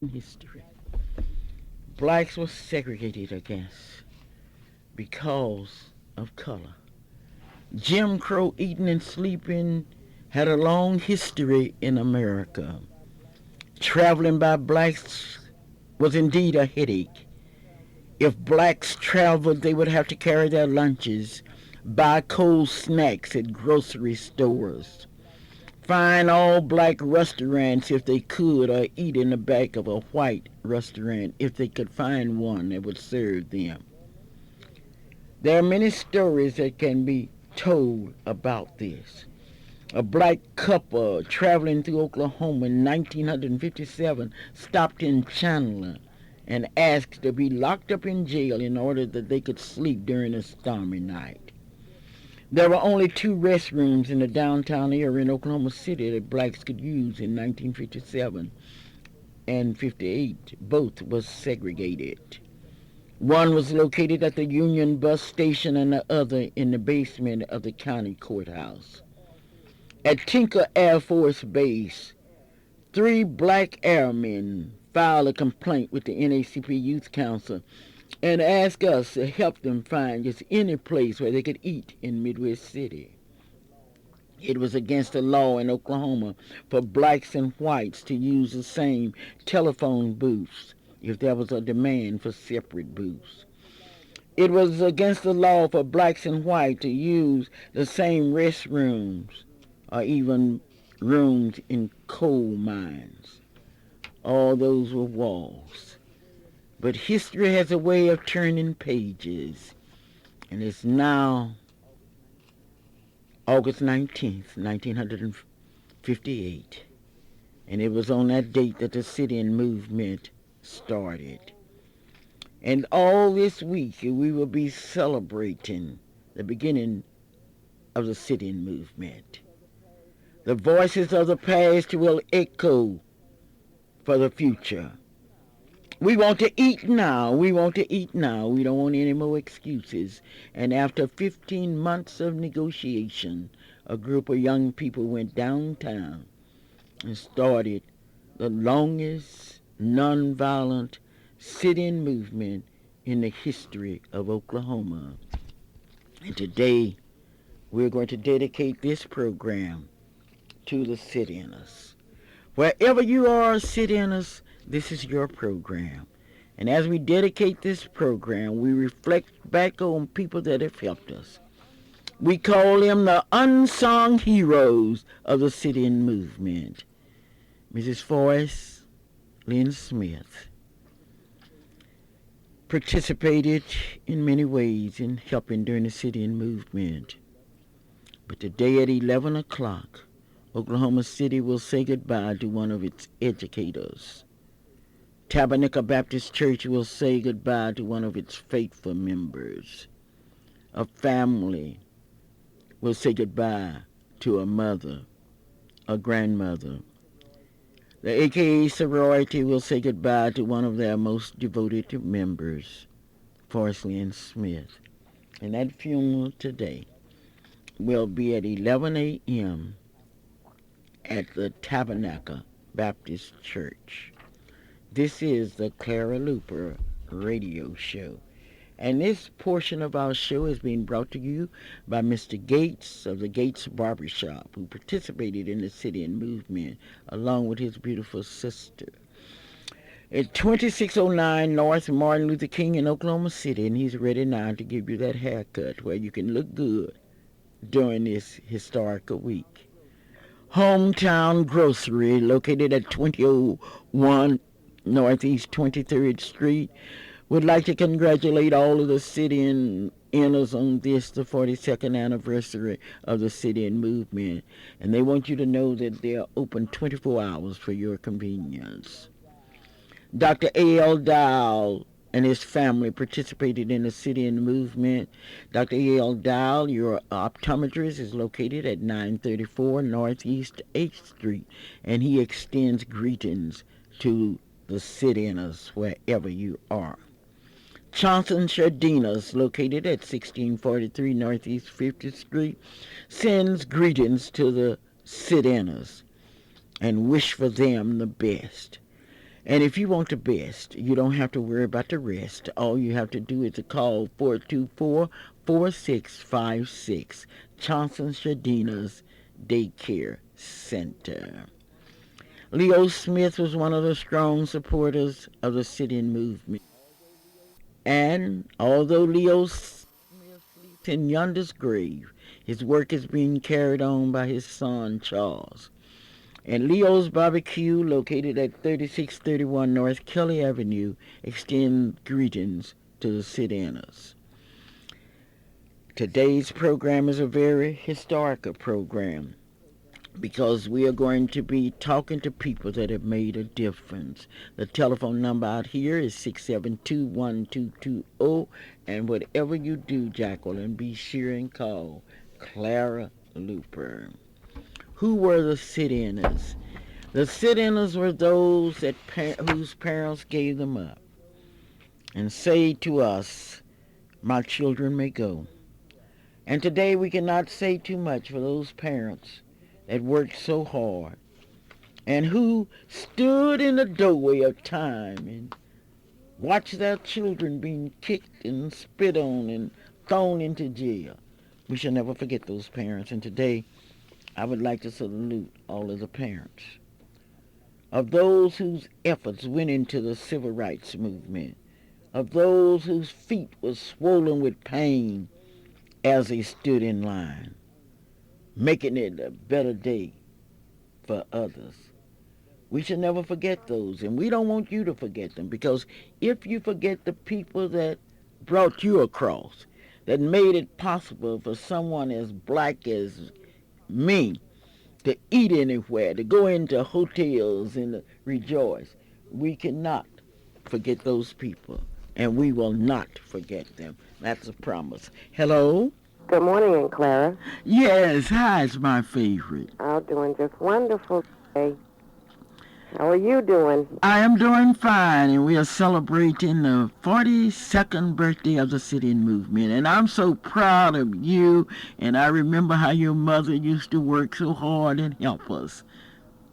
history. Blacks were segregated against because of color. Jim Crow eating and sleeping had a long history in America. Traveling by blacks was indeed a headache. If blacks traveled, they would have to carry their lunches, buy cold snacks at grocery stores, find all black restaurants if they could, or eat in the back of a white restaurant if they could find one that would serve them. There are many stories that can be told about this. A black couple traveling through Oklahoma in 1957 stopped in Chandler and asked to be locked up in jail in order that they could sleep during a stormy night. There were only two restrooms in the downtown area in Oklahoma City that blacks could use in 1957 and 58. Both were segregated. One was located at the Union bus station and the other in the basement of the county courthouse. At Tinker Air Force Base, three black airmen filed a complaint with the NAACP Youth Council and asked us to help them find just any place where they could eat in Midwest City. It was against the law in Oklahoma for blacks and whites to use the same telephone booths if there was a demand for separate booths. It was against the law for blacks and whites to use the same restrooms or even rooms in coal mines. All those were walls. But history has a way of turning pages, and it's now August 19th, 1958, and it was on that date that the sit-in movement started. And all this week we will be celebrating the beginning of the sit-in movement. The voices of the past will echo for the future. We want to eat now. We want to eat now. We don't want any more excuses. And after 15 months of negotiation, a group of young people went downtown and started the longest nonviolent sit-in movement in the history of Oklahoma. And today, we're going to dedicate this program to the sit-inners. Wherever you are, sit-inners, this is your program. And as we dedicate this program, we reflect back on people that have helped us. We call them the unsung heroes of the sit-in movement. Mrs. Forrest Lynn Smith participated in many ways in helping during the sit-in movement. But today at 11 o'clock, Oklahoma City will say goodbye to one of its educators. Tabernacle Baptist Church will say goodbye to one of its faithful members. A family will say goodbye to a mother, a grandmother. The AKA sorority will say goodbye to one of their most devoted members, Forrest Lynn Smith. And that funeral today will be at 11 a.m. at the Tabernacle Baptist Church. This is the Clara Luper radio show. And this portion of our show is being brought to you by Mr. Gates of the Gates Barbershop, who participated in the sit-in movement along with his beautiful sister. It's 2609 North Martin Luther King in Oklahoma City, and he's ready now to give you that haircut where you can look good during this historical week. Hometown Grocery, located at 2001 Northeast 23rd Street, would like to congratulate all of the sit-in-ers on this, the 42nd anniversary of the sit-in movement. And they want you to know that they are open 24 hours for your convenience. Dr. A.L. Dow and his family participated in the sit-in movement. Dr. A.L. Dow, your optometrist, is located at 934 Northeast 8th Street, and he extends greetings to the sit-inners wherever you are. Johnson Shardinas, located at 1643 Northeast 50th Street, sends greetings to the sit-inners and wish for them the best. And if you want the best, you don't have to worry about the rest. All you have to do is to call 424-4656, Johnson Shadina's Daycare Center. Leo Smith was one of the strong supporters of the sit-in movement. And although Leo Smith sleeps in yonder's grave, his work is being carried on by his son Charles. And Leo's Barbecue, located at 3631 North Kelly Avenue, extends greetings to the sit-inners. Today's program is a very historical program because we are going to be talking to people that have made a difference. The telephone number out here is 672-1220, and whatever you do, Jacqueline, be sure and call Clara Luper. Who were the sit-inners? The sit-inners were those whose parents gave them up and say to us, my children may go. And today we cannot say too much for those parents that worked so hard and who stood in the doorway of time and watched their children being kicked and spit on and thrown into jail. We shall never forget those parents. And today I would like to salute all of the parents of those whose efforts went into the civil rights movement, of those whose feet were swollen with pain as they stood in line, making it a better day for others. We should never forget those, and we don't want you to forget them, because if you forget the people that brought you across, that made it possible for someone as black as me to eat anywhere, to go into hotels and to rejoice, we cannot forget those people, and we will not forget them. That's a promise. Hello? Good morning, Aunt Clara. Yes, hi, it's my favorite. I'm doing just wonderful today. How are you doing? I am doing fine, and we are celebrating the 42nd birthday of the sit-in movement, and I'm so proud of you, and I remember how your mother used to work so hard and help us.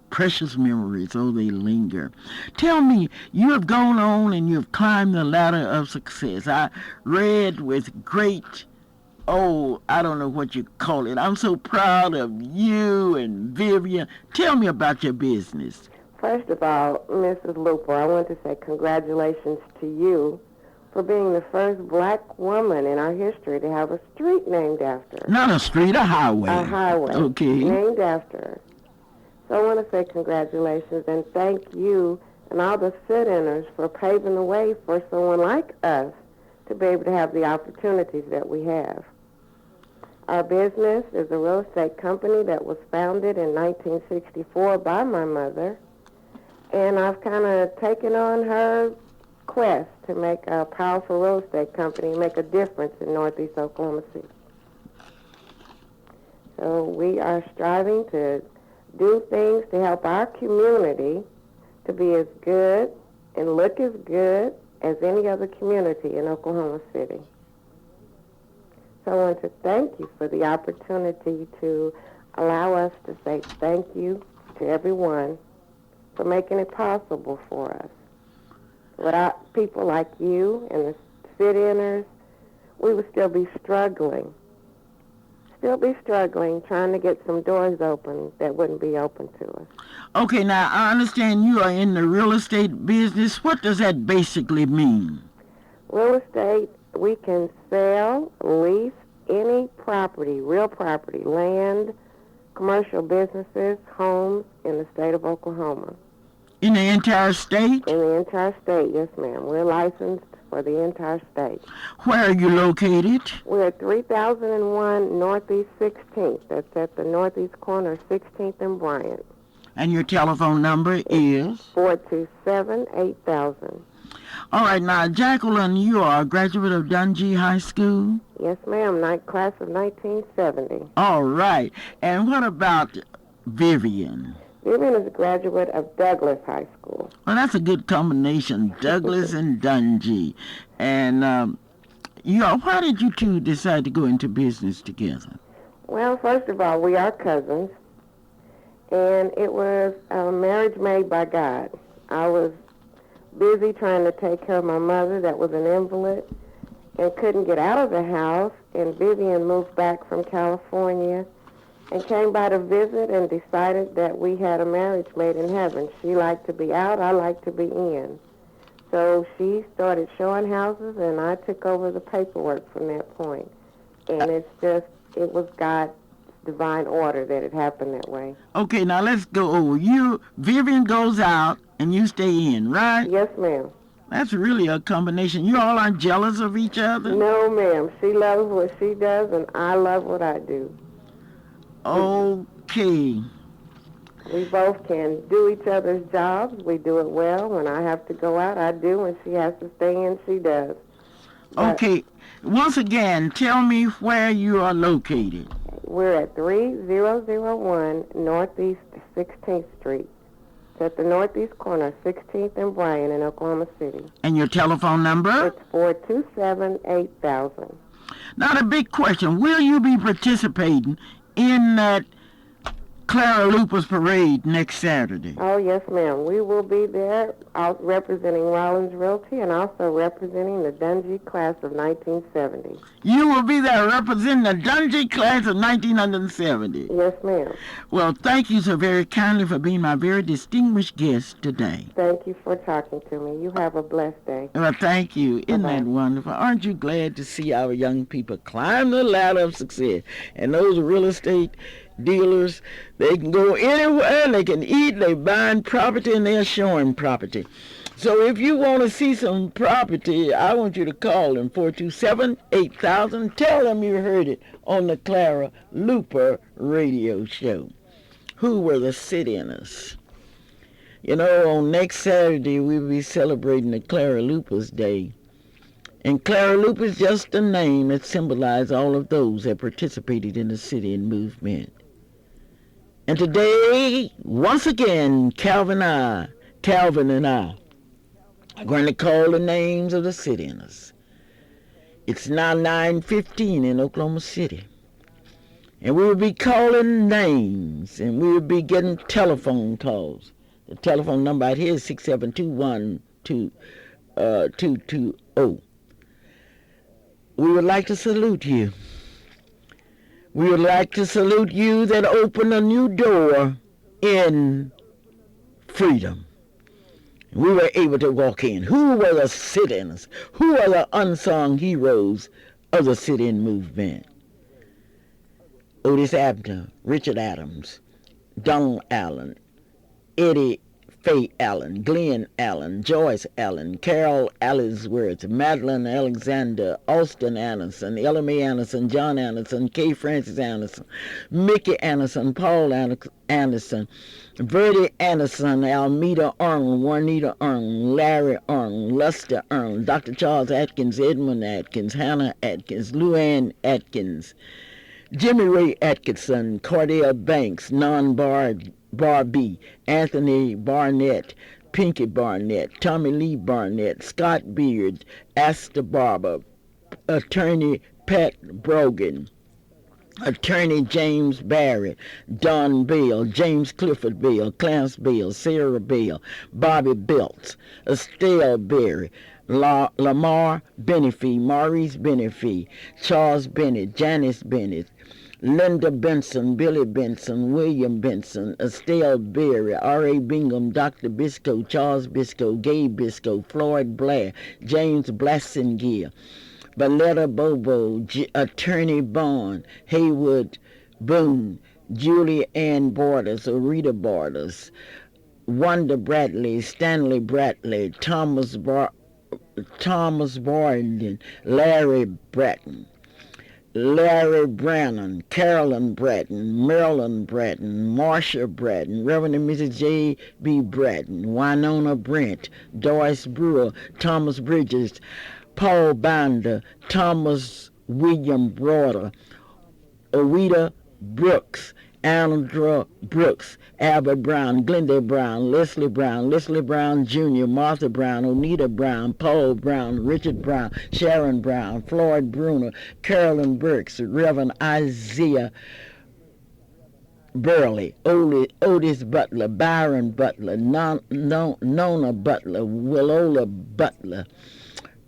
Precious memories, oh, they linger. Tell me, you have gone on and you've climbed the ladder of success. I read with great, I don't know what you call it. I'm so proud of you and Vivian. Tell me about your business. First of all, Mrs. Luper, I want to say congratulations to you for being the first black woman in our history to have a street named after her. Not a street, a highway. A highway. Okay. Named after her. So I want to say congratulations and thank you and all the sit-inners for paving the way for someone like us to be able to have the opportunities that we have. Our business is a real estate company that was founded in 1964 by my mother, and I've kind of taken on her quest to make a powerful real estate company, make a difference in Northeast Oklahoma City. So we are striving to do things to help our community to be as good and look as good as any other community in Oklahoma City. So I want to thank you for the opportunity to allow us to say thank you to everyone for making it possible for us. Without people like you and the sit-inners, we would still be struggling trying to get some doors open that wouldn't be open to us. Okay, now I understand you are in the real estate business. What does that basically mean? Real estate, we can sell, lease any property, real property, land, commercial businesses, homes in the state of Oklahoma. In the entire state? In the entire state, yes, ma'am. We're licensed for the entire state. Where are you located? We're at 3001 Northeast 16th. That's at the northeast corner of 16th and Bryant. And your telephone number is? 427-8000. All right, now, Jacqueline, you are a graduate of Dungy High School? Yes, ma'am, class of 1970. All right. And what about Vivian? Vivian is a graduate of Douglas High School. Well, that's a good combination, Douglas and Dungy. And, why did you two decide to go into business together? Well, first of all, we are cousins, and it was a marriage made by God. I was busy trying to take care of my mother that was an invalid and couldn't get out of the house. And Vivian moved back from California and came by to visit and decided that we had a marriage made in heaven. She liked to be out, I liked to be in. So she started showing houses, and I took over the paperwork from that point. And it was God's divine order that it happened that way. Okay, now let's go over. Vivian goes out and you stay in, right? Yes, ma'am. That's really a combination. You all aren't jealous of each other? No, ma'am. She loves what she does, and I love what I do. Okay. We both can do each other's jobs. We do it well. When I have to go out, I do. When she has to stay in, she does. Okay. Once again, tell me where you are located. We're at 3001 Northeast 16th Street. It's at the northeast corner, 16th and Bryan in Oklahoma City. And your telephone number? It's 427-8000. Now, the big question, will you be participating in that Clara Luper's parade next Saturday? Oh, yes, ma'am. We will be there out representing Rollins Realty and also representing the Dungy class of 1970. You will be there representing the Dungy class of 1970. Yes, ma'am. Well, thank you so very kindly for being my very distinguished guest today. Thank you for talking to me. You have a blessed day. Well, thank you. Isn't that wonderful? Aren't you glad to see our young people climb the ladder of success? And those real estate dealers, they can go anywhere, they can eat, they buying property, and they're showing property. So if you want to see some property, I want you to call them, 427-8000. Tell them you heard it on the Clara Luper radio show. Who were the sit-inners? You know, on next Saturday, we'll be celebrating the Clara Luper's Day. And Clara Luper is just a name that symbolizes all of those that participated in the sit-in movement. And today, once again, Calvin and I are going to call the names of the sit-inners. It's now 9:15 in Oklahoma City. And we will be calling names, and we will be getting telephone calls. The telephone number out here is 672-1220. We would like to salute you. We would like to salute you that opened a new door in freedom. We were able to walk in. Who were the sit-ins? Who are the unsung heroes of the sit-in movement? Otis Abner, Richard Adams, Donald Allen, Eddie Faye Allen, Glenn Allen, Joyce Allen, Carol Ellsworth, Madeline Alexander, Austin Anderson, Ella Mae Anderson, John Anderson, K. Francis Anderson, Mickey Anderson, Paul Anderson, Verdi Anderson, Almeda Arnold, Juanita Arnold, Larry Arnold, Lester Arnold, Dr. Charles Atkins, Edmund Atkins, Hannah Atkins, Luann Atkins, Jimmy Ray Atkinson, Cordell Banks, Non Barbie, Anthony Barnett, Pinky Barnett, Tommy Lee Barnett, Scott Beard, Astor Barber, Attorney Pat Brogan, Attorney James Barry, Don Bell, James Clifford Bell, Clarence Bell, Sarah Bell, Bobby Belts, Estelle Berry, Lamar Benefee, Maurice Benefee, Charles Bennett, Janice Bennett, Linda Benson, Billy Benson, William Benson, Estelle Berry, R.A. Bingham, Dr. Biscoe, Charles Biscoe, Gay Biscoe, Floyd Blair, James Blassingier, Valletta Bobo, Attorney Bond, Haywood Boone, Julie Ann Borders, Rita Borders, Wanda Bradley, Stanley Bradley, Thomas Borden, Larry Bratton, Larry Brannon, Carolyn Bratton, Marilyn Bratton, Marcia Bratton, Reverend and Mrs. J.B. Bratton, Winona Brent, Doris Brewer, Thomas Bridges, Paul Binder, Thomas William Broder, Owita Brooks, Andra Brooks, Albert Brown, Glenda Brown, Leslie Brown Jr., Martha Brown, Onita Brown, Paul Brown, Richard Brown, Sharon Brown, Floyd Bruner, Carolyn Burks, Reverend Isaiah Burley, Otis Butler, Byron Butler, Nona Butler, Willola Butler,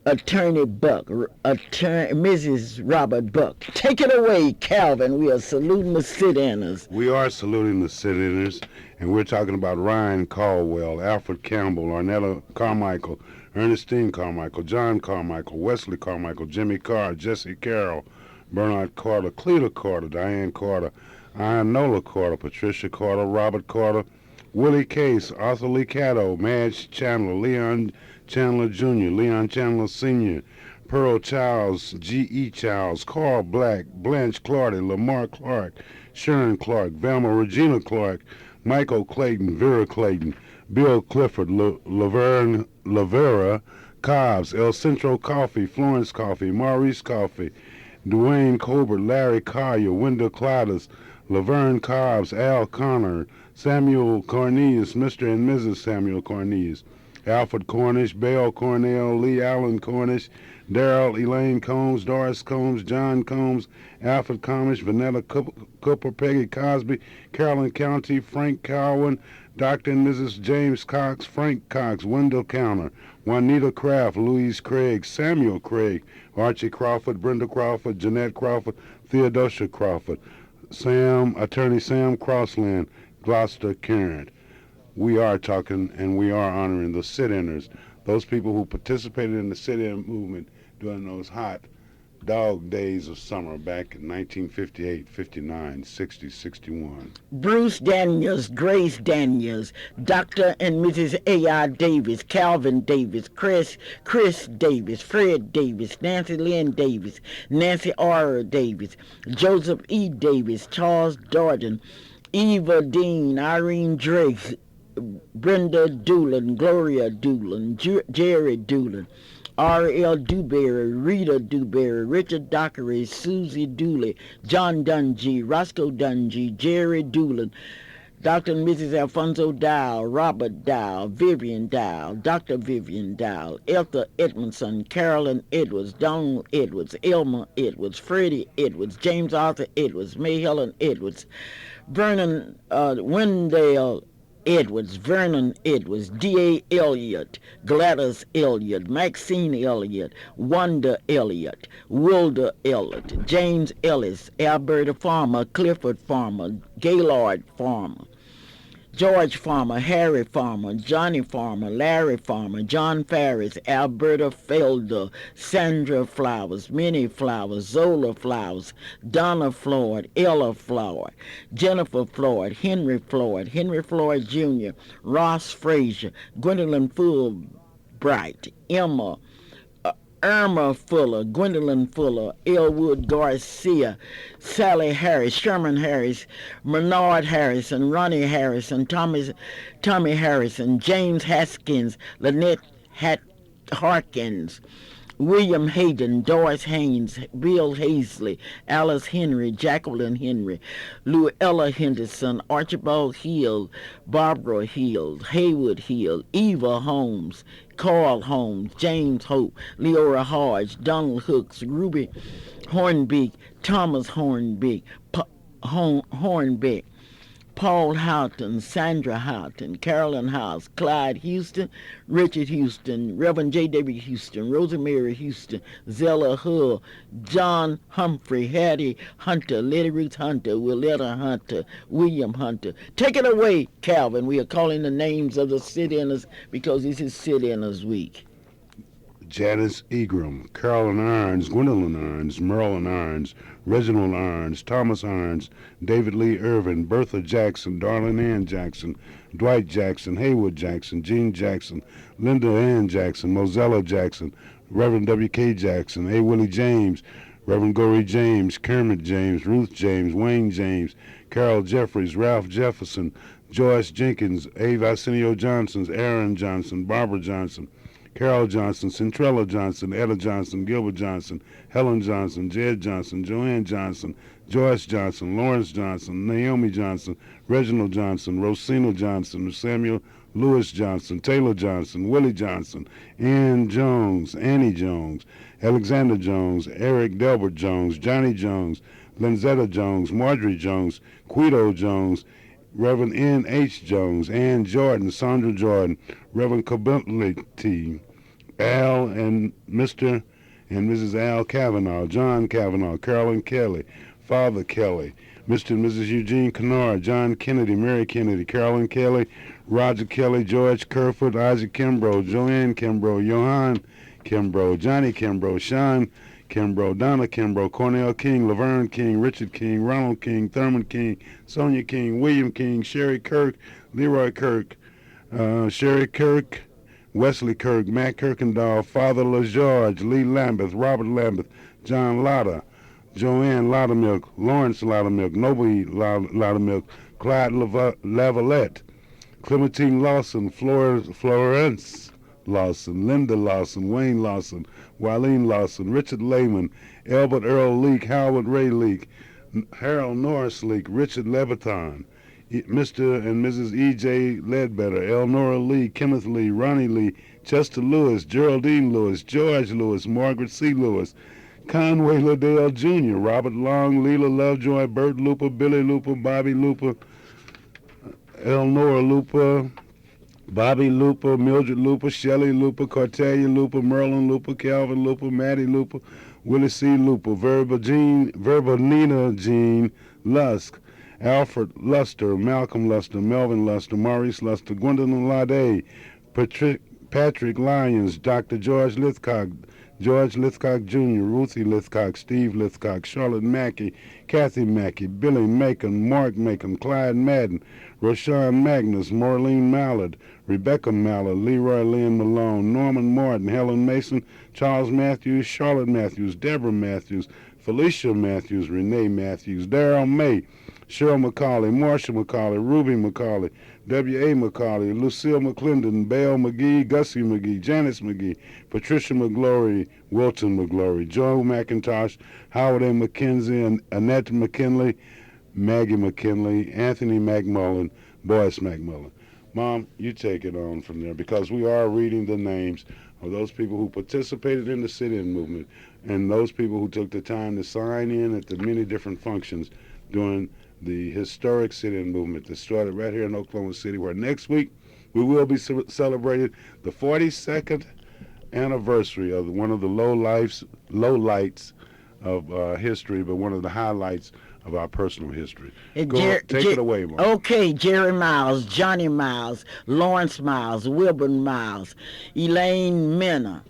Attorney Buck, Mrs. Robert Buck. Take it away, Calvin. We are saluting the sit-inners. We are saluting the sit-inners, and we're talking about Ryan Caldwell, Alfred Campbell, Ornella Carmichael, Ernestine Carmichael, John Carmichael, Wesley Carmichael, Jimmy Carr, Jesse Carroll, Bernard Carter, Cleta Carter, Diane Carter, Ionola Carter, Patricia Carter, Robert Carter, Willie Case, Arthur Lee Caddo, Madge Chandler, Leon Chandler Jr., Leon Chandler Sr., Pearl Childs, G.E. Childs, Carl Black, Blanche Clardy, Lamar Clark, Sharon Clark, Velma Regina Clark, Michael Clayton, Vera Clayton, Bill Clifford, Laverne Lavera, Cobbs, El Centro Coffee, Florence Coffee, Maurice Coffee, Dwayne Colbert, Larry Collier, Wendell Clouders, Laverne Cobbs, Al Connor, Samuel Cornelius, Mr. and Mrs. Samuel Cornelius, Alfred Cornish, Belle Cornell, Lee Allen Cornish, Darrell Elaine Combs, Doris Combs, John Combs, Alfred Cornish, Vanetta Cooper, Peggy Cosby, Carolyn County, Frank Cowan, Dr. and Mrs. James Cox, Frank Cox, Wendell Counter, Juanita Kraft, Louise Craig, Samuel Craig, Archie Crawford, Brenda Crawford, Jeanette Crawford, Theodosia Crawford, Attorney Sam Crossland, Gloucester Karen. We are talking and we are honoring the sit-inners, those people who participated in the sit-in movement during those hot dog days of summer back in 1958, 59, 60, 61. Bruce Daniels, Grace Daniels, Dr. and Mrs. A.R. Davis, Calvin Davis, Chris Davis, Fred Davis, Nancy Lynn Davis, Nancy R. Davis, Joseph E. Davis, Charles Dordan, Eva Dean, Irene Drake, Brenda Doolin, Gloria Doolin, Jerry Doolin, R.L. Dewberry, Rita Dewberry, Richard Dockery, Susie Dooley, John Dungy, Roscoe Dungy, Jerry Doolin, Dr. and Mrs. Alfonso Dow, Robert Dow, Vivian Dow, Dr. Vivian Dow, Eltha Edmondson, Carolyn Edwards, Donald Edwards, Elmer Edwards, Freddie Edwards, James Arthur Edwards, May Helen Edwards, Vernon Wendell Edwards, Vernon Edwards, D.A. Elliott, Gladys Elliott, Maxine Elliott, Wanda Elliott, Wilda Elliott, James Ellis, Alberta Farmer, Clifford Farmer, Gaylord Farmer, George Farmer, Harry Farmer, Johnny Farmer, Larry Farmer, John Farris, Alberta Felder, Sandra Flowers, Minnie Flowers, Zola Flowers, Donna Floyd, Ella Floyd, Jennifer Floyd, Henry Floyd Jr., Ross Frazier, Gwendolyn Fulbright, Irma Fuller, Gwendolyn Fuller, Elwood Garcia, Sally Harris, Sherman Harris, Bernard Harrison, Ronnie Harrison, Tommy Harrison, James Haskins, Lynette Harkins, William Hayden, Doris Haynes, Bill Hazley, Alice Henry, Jacqueline Henry, Luella Henderson, Archibald Hill, Barbara Hill, Haywood Hill, Eva Holmes, Carl Holmes, James Hope, Leora Hodge, Donald Hooks, Ruby Hornbeck, Thomas Hornbeck, Hornbeck, Paul Houghton, Sandra Houghton, Carolyn House, Clyde Houston, Richard Houston, Reverend J.W. Houston, Rosemary Houston, Zella Hull, John Humphrey, Hattie Hunter, Letty Ruth Hunter, Willetta Hunter, William Hunter. Take it away, Calvin. We are calling the names of the sit-inners because this is sit-inners week. Janice Egram, Carolyn Irons, Gwendolyn Irons, Merlin Irons, Reginald Irons, Thomas Irons, David Lee Irvin, Bertha Jackson, Darlene Ann Jackson, Dwight Jackson, Haywood Jackson, Jean Jackson, Linda Ann Jackson, Mozella Jackson, Reverend W.K. Jackson, A. Willie James, Reverend Gorey James, Kermit James, Ruth James, Wayne James, Carol Jeffries, Ralph Jefferson, Joyce Jenkins, A. Vacinio Johnson, Aaron Johnson, Barbara Johnson, Carol Johnson, Centrella Johnson, Etta Johnson, Gilbert Johnson, Helen Johnson, Jed Johnson, Joanne Johnson, Joyce Johnson, Lawrence Johnson, Naomi Johnson, Reginald Johnson, Rosina Johnson, Samuel Lewis Johnson, Taylor Johnson, Willie Johnson, Ann Jones, Annie Jones, Alexander Jones, Eric Delbert Jones, Johnny Jones, Lenzetta Jones, Marjorie Jones, Quito Jones, Reverend N.H. Jones, Ann Jordan, Sandra Jordan, Reverend Kability, Al and Mr. and Mrs. Al Kavanaugh, John Kavanaugh, Carolyn Kelly, Father Kelly, Mr. and Mrs. Eugene Kennard, John Kennedy, Mary Kennedy, Carolyn Kelly, Roger Kelly, George Kerfoot, Isaac Kimbrough, Joanne Kimbrough, Johan Kimbrough, Johnny Kimbrough, Sean Kimbrough, Donna Kimbrough, Cornell King, Laverne King, Richard King, Ronald King, Thurman King, Sonia King, William King, Sherry Kirk, Leroy Kirk, Sherry Kirk, Wesley Kirk, Matt Kirkendall, Father LaGeorge, Lee Lambeth, Robert Lambeth, John Lotta, Joanne Loudermilk, Lawrence Loudermilk, Noble Loudermilk, Clyde Lavalette, Clementine Lawson, Florence Lawson, Linda Lawson, Wayne Lawson, Wileen Lawson, Richard Lehman, Albert Earl Leake, Howard Ray Leake, Harold Norris Leake, Richard Leviton, Mr. and Mrs. E.J. Ledbetter, Elnora Lee, Kenneth Lee, Ronnie Lee, Chester Lewis, Geraldine Lewis, George Lewis, Margaret C. Lewis, Conway Liddell Jr., Robert Long, Leela Lovejoy, Bert Luper, Billy Luper, Bobby Luper, Elnora Luper, Bobby Luper, Mildred Luper, Shelley Luper, Cortelia Luper, Merlin Luper, Calvin Luper, Maddie Luper, Willie C. Luper, Verbanina Jean Lusk, Alfred Luster, Malcolm Luster, Melvin Luster, Maurice Luster, Gwendolyn Lade, Patrick Lyons, Dr. George Lithcock, George Lithcock Jr., Ruthie Lithcock, Steve Lithcock, Charlotte Mackey, Kathy Mackey, Billy Macon, Mark Macon, Clyde Madden, Roshan Magnus, Maureen Mallard, Rebecca Mallard, Leroy Lynn Malone, Norman Martin, Helen Mason, Charles Matthews, Charlotte Matthews, Deborah Matthews, Felicia Matthews, Renee Matthews, Darrell May, Cheryl McCauley, Marsha McCauley, Ruby McCauley, W.A. McCauley, Lucille McClendon, Belle McGee, Gussie McGee, Janice McGee, Patricia McGlory, Wilton McGlory, Joe McIntosh, Howard A. McKenzie, and Annette McKinley, Maggie McKinley, Anthony McMullen, Boyce McMullen. Mom, you take it on from there, because we are reading the names of those people who participated in the sit-in movement and those people who took the time to sign in at the many different functions during the historic sit-in movement that started right here in Oklahoma City, where next week we will be celebrating the 42nd anniversary of one of the lowlights of history, but one of the highlights of our personal history. Take it away, Mom. Okay, Jerry Miles, Johnny Miles, Lawrence Miles, Wilburn Miles, Elaine Minna,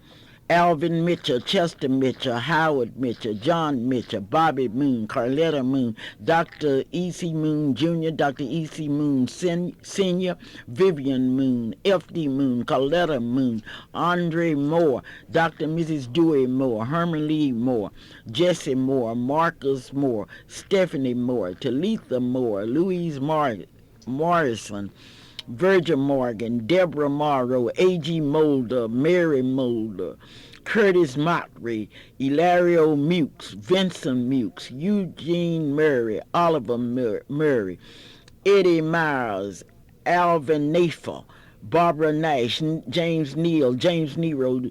Alvin Mitchell, Chester Mitchell, Howard Mitchell, John Mitchell, Bobby Moon, Carletta Moon, Dr. E.C. Moon Jr., Dr. E.C. Moon Sr., Vivian Moon, F.D. Moon, Carletta Moon, Andre Moore, Dr. and Mrs. Dewey Moore, Herman Lee Moore, Jesse Moore, Marcus Moore, Stephanie Moore, Talitha Moore, Louise Morrison, Virgil Morgan, Deborah Morrow, A.G. Mulder, Mary Mulder, Curtis Motley, Ilario Mukes, Vincent Mukes, Eugene Murray, Oliver Murray, Eddie Myers, Alvin Nafer, Barbara Nash, James Neal, James Nero,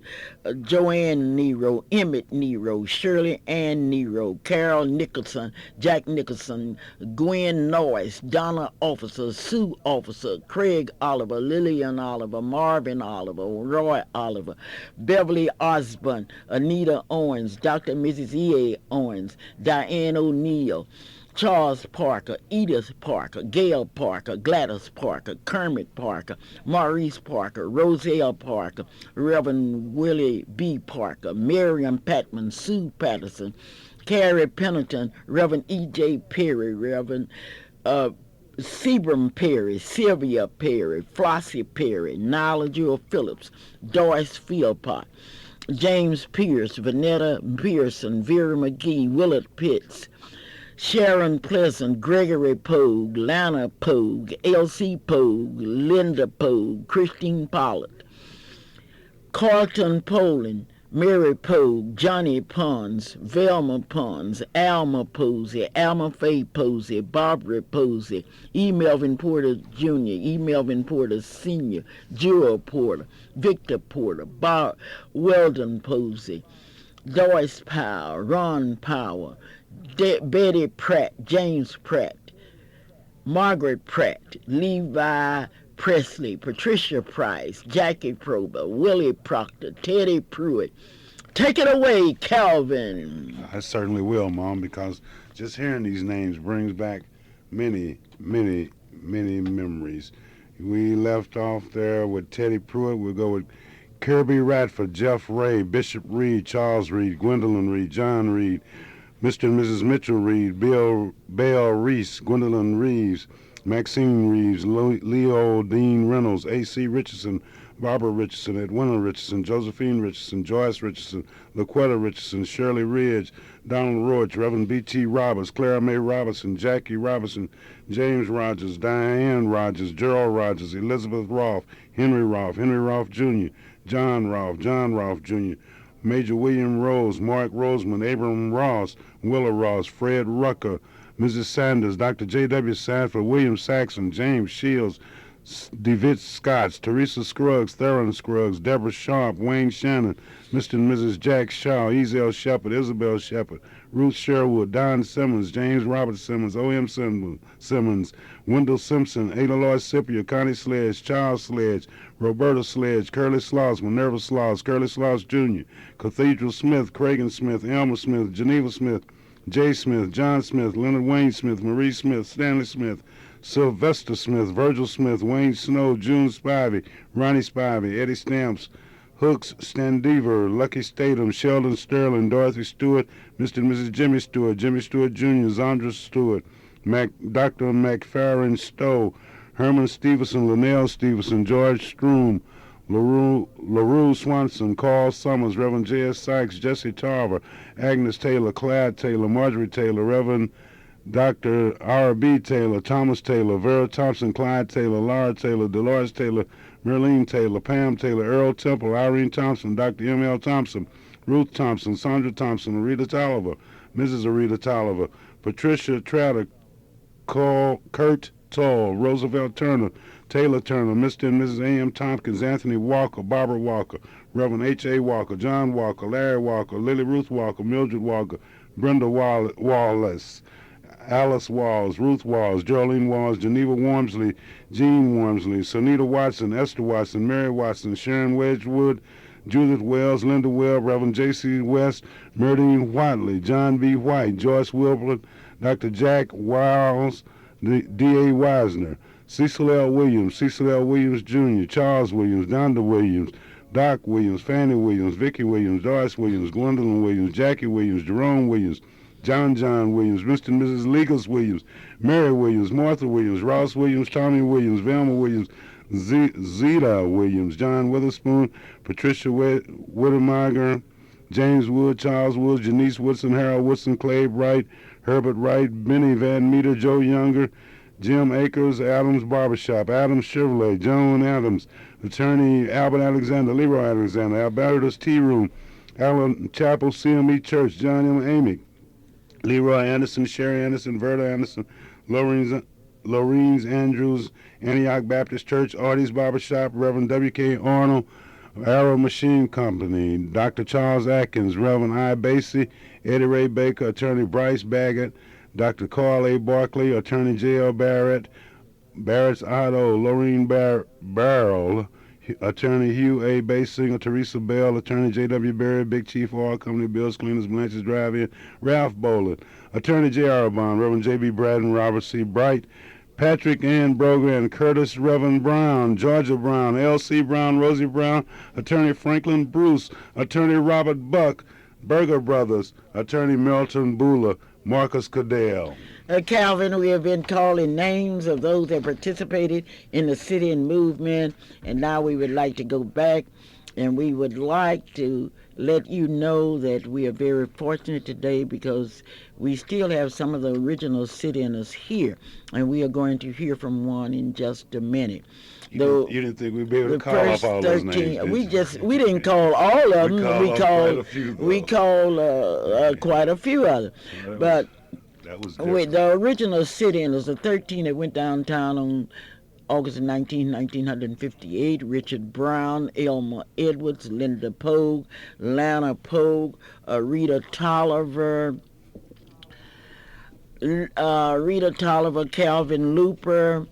Joanne Nero, Emmett Nero, Shirley Ann Nero, Carol Nicholson, Jack Nicholson, Gwen Noyce, Donna Officer, Sue Officer, Craig Oliver, Lillian Oliver, Marvin Oliver, Roy Oliver, Beverly Osborne, Anita Owens, Dr. and Mrs. E.A. Owens, Diane O'Neill, Charles Parker, Edith Parker, Gail Parker, Gladys Parker, Kermit Parker, Maurice Parker, Roselle Parker, Reverend Willie B. Parker, Miriam Patman, Sue Patterson, Carrie Pennington, Reverend E.J. Perry, Reverend Sebram Perry, Sylvia Perry, Flossie Perry, Nyla Jewel Phillips, Doris Philpott, James Pierce, Vanetta Pearson, Vera McGee, Willard Pitts, Sharon Pleasant, Gregory Pogue, Lana Pogue, Elsie Pogue, Linda Pogue, Christine Pollard, Carlton Poland, Mary Pogue, Johnny Pons, Velma Pons, Alma Posey, Alma Faye Posey, Barbara Posey, E. Melvin Porter Jr., E. Melvin Porter Sr., Jewel Porter, Victor Porter, Weldon Posey, Doris Powell, Ron Power, Betty Pratt, James Pratt, Margaret Pratt, Levi Presley, Patricia Price, Jackie Prober, Willie Proctor, Teddy Pruitt. Take it away, Calvin. I certainly will, Mom, because just hearing these names brings back many, many, many memories. We left off there with Teddy Pruitt. We'll go with Kirby Radford, Jeff Ray, Bishop Reed, Charles Reed, Gwendolyn Reed, John Reed, Mr. and Mrs. Mitchell Reed, Belle Reese, Gwendolyn Reeves, Maxine Reeves, Leo Dean Reynolds, A.C. Richardson, Barbara Richardson, Edwina Richardson, Josephine Richardson, Joyce Richardson, LaQuetta Richardson, Shirley Ridge, Donald Roach, Reverend B.T. Roberts, Clara Mae Robinson, Jackie Robinson, James Rogers, Diane Rogers, Gerald Rogers, Elizabeth Rolfe, Henry Rolfe Jr., John Rolfe Jr., Major William Rose, Mark Roseman, Abram Ross, Willa Ross, Fred Rucker, Mrs. Sanders, Dr. J.W. Sanford, William Saxon, James Shields, DeVitt Scotts, Teresa Scruggs, Theron Scruggs, Deborah Sharp, Wayne Shannon, Mr. and Mrs. Jack Shaw, Ezel Shepard, Isabel Shepard, Ruth Sherwood, Don Simmons, James Robert Simmons, O.M. Simmons, Wendell Simpson, Ada Lloyd Scipio, Connie Sledge, Charles Sledge, Roberta Sledge, Curly Sloss, Minerva Sloss, Curly Sloss Jr., Cathedral Smith, Cragen Smith, Elmer Smith, Geneva Smith, Jay Smith, John Smith, Leonard Wayne Smith, Marie Smith, Stanley Smith, Sylvester Smith, Virgil Smith, Wayne Snow, June Spivey, Ronnie Spivey, Eddie Stamps, Hooks, Standever, Lucky Statham, Sheldon Sterling, Dorothy Stewart, Mr. and Mrs. Jimmy Stewart Jr., Zandra Stewart, Dr. McFarren Stowe, Herman Stevenson, Linnell Stevenson, George Stroom, LaRue Swanson, Carl Summers, Reverend J.S. Sykes, Jesse Tarver, Agnes Taylor, Clyde Taylor, Marjorie Taylor, Reverend Dr. R.B. Taylor, Thomas Taylor, Vera Thompson, Clyde Taylor, Laura Taylor, Dolores Taylor, Merlene Taylor, Pam Taylor, Earl Temple, Irene Thompson, Dr. M.L. Thompson, Ruth Thompson, Sandra Thompson, Arita Tolliver, Mrs. Arita Tolliver, Patricia Trotter, Kurt Toll, Roosevelt Turner, Taylor Turner, Mr. and Mrs. A.M. Tompkins, Anthony Walker, Barbara Walker, Reverend H.A. Walker, John Walker, Larry Walker, Lily Ruth Walker, Mildred Walker, Brenda Wallace, Alice Walls, Ruth Walls, Geraldine Walls, Geneva Wormsley, Jean Wormsley, Sonita Watson, Esther Watson, Mary Watson, Sharon Wedgwood, Judith Wells, Linda Webb, Reverend J.C. West, Merdine Whiteley, John B. White, Joyce Wilbur, Dr. Jack Wiles, D.A. Wisner, Cecil L. Williams, Jr., Charles Williams, Donda Williams, Doc Williams, Fannie Williams, Vicky Williams, Doris Williams, Gwendolyn Williams, Jackie Williams, Jerome Williams, John Williams, Mr. and Mrs. Legals Williams, Mary Williams, Martha Williams, Ross Williams, Tommy Williams, Velma Williams, Zeta Williams, John Witherspoon, Patricia Whittemeiger, James Wood, Charles Woods, Janice Woodson, Harold Woodson, Clay Bright, Herbert Wright, Benny Van Meter, Joe Younger, Jim Akers, Adams Barbershop, Adams Chevrolet, Joan Adams, Attorney Albert Alexander, Leroy Alexander, Albertus Tea Room, Allen Chapel, CME Church, John M. Amick, Leroy Anderson, Sherry Anderson, Verda Anderson, Loreens Andrews, Antioch Baptist Church, Artie's Barbershop, Reverend W.K. Arnold, Arrow Machine Company, Dr. Charles Atkins, Reverend I. Basie, Eddie Ray Baker, Attorney Bryce Baggett, Dr. Carl A. Barkley, Attorney J.L. Barrett, Barrett's Otto, Lorraine Barrell, Attorney Hugh A. Basinger, Teresa Bell, Attorney J.W. Berry, Big Chief Oil Company, Bills Cleaners, Blanchard's Drive-In, Ralph Boland, Attorney J.R. Bond, Reverend J.B. Braden, Robert C. Bright, Patrick Ann Brogan, Curtis Reverend Brown, Georgia Brown, L.C. Brown, Rosie Brown, Attorney Franklin Bruce, Attorney Robert Buck, Berger Brothers, Attorney Milton Bula, Marcus Cadell. Calvin, we have been calling names of those that participated in the sit-in movement, and now we would like to go back, and we would like to let you know that we are very fortunate today because we still have some of the original sit-inners here, and we are going to hear from one in just a minute. You didn't think we'd be able to call off all 13, those names? We didn't call all of them. We called quite a few others. But the original sit-inners, the 13 that went downtown on August 19, 1958, Richard Brown, Elmer Edwards, Linda Pogue, Lana Pogue, Rita Tolliver, Rita Tolliver, Calvin Luper,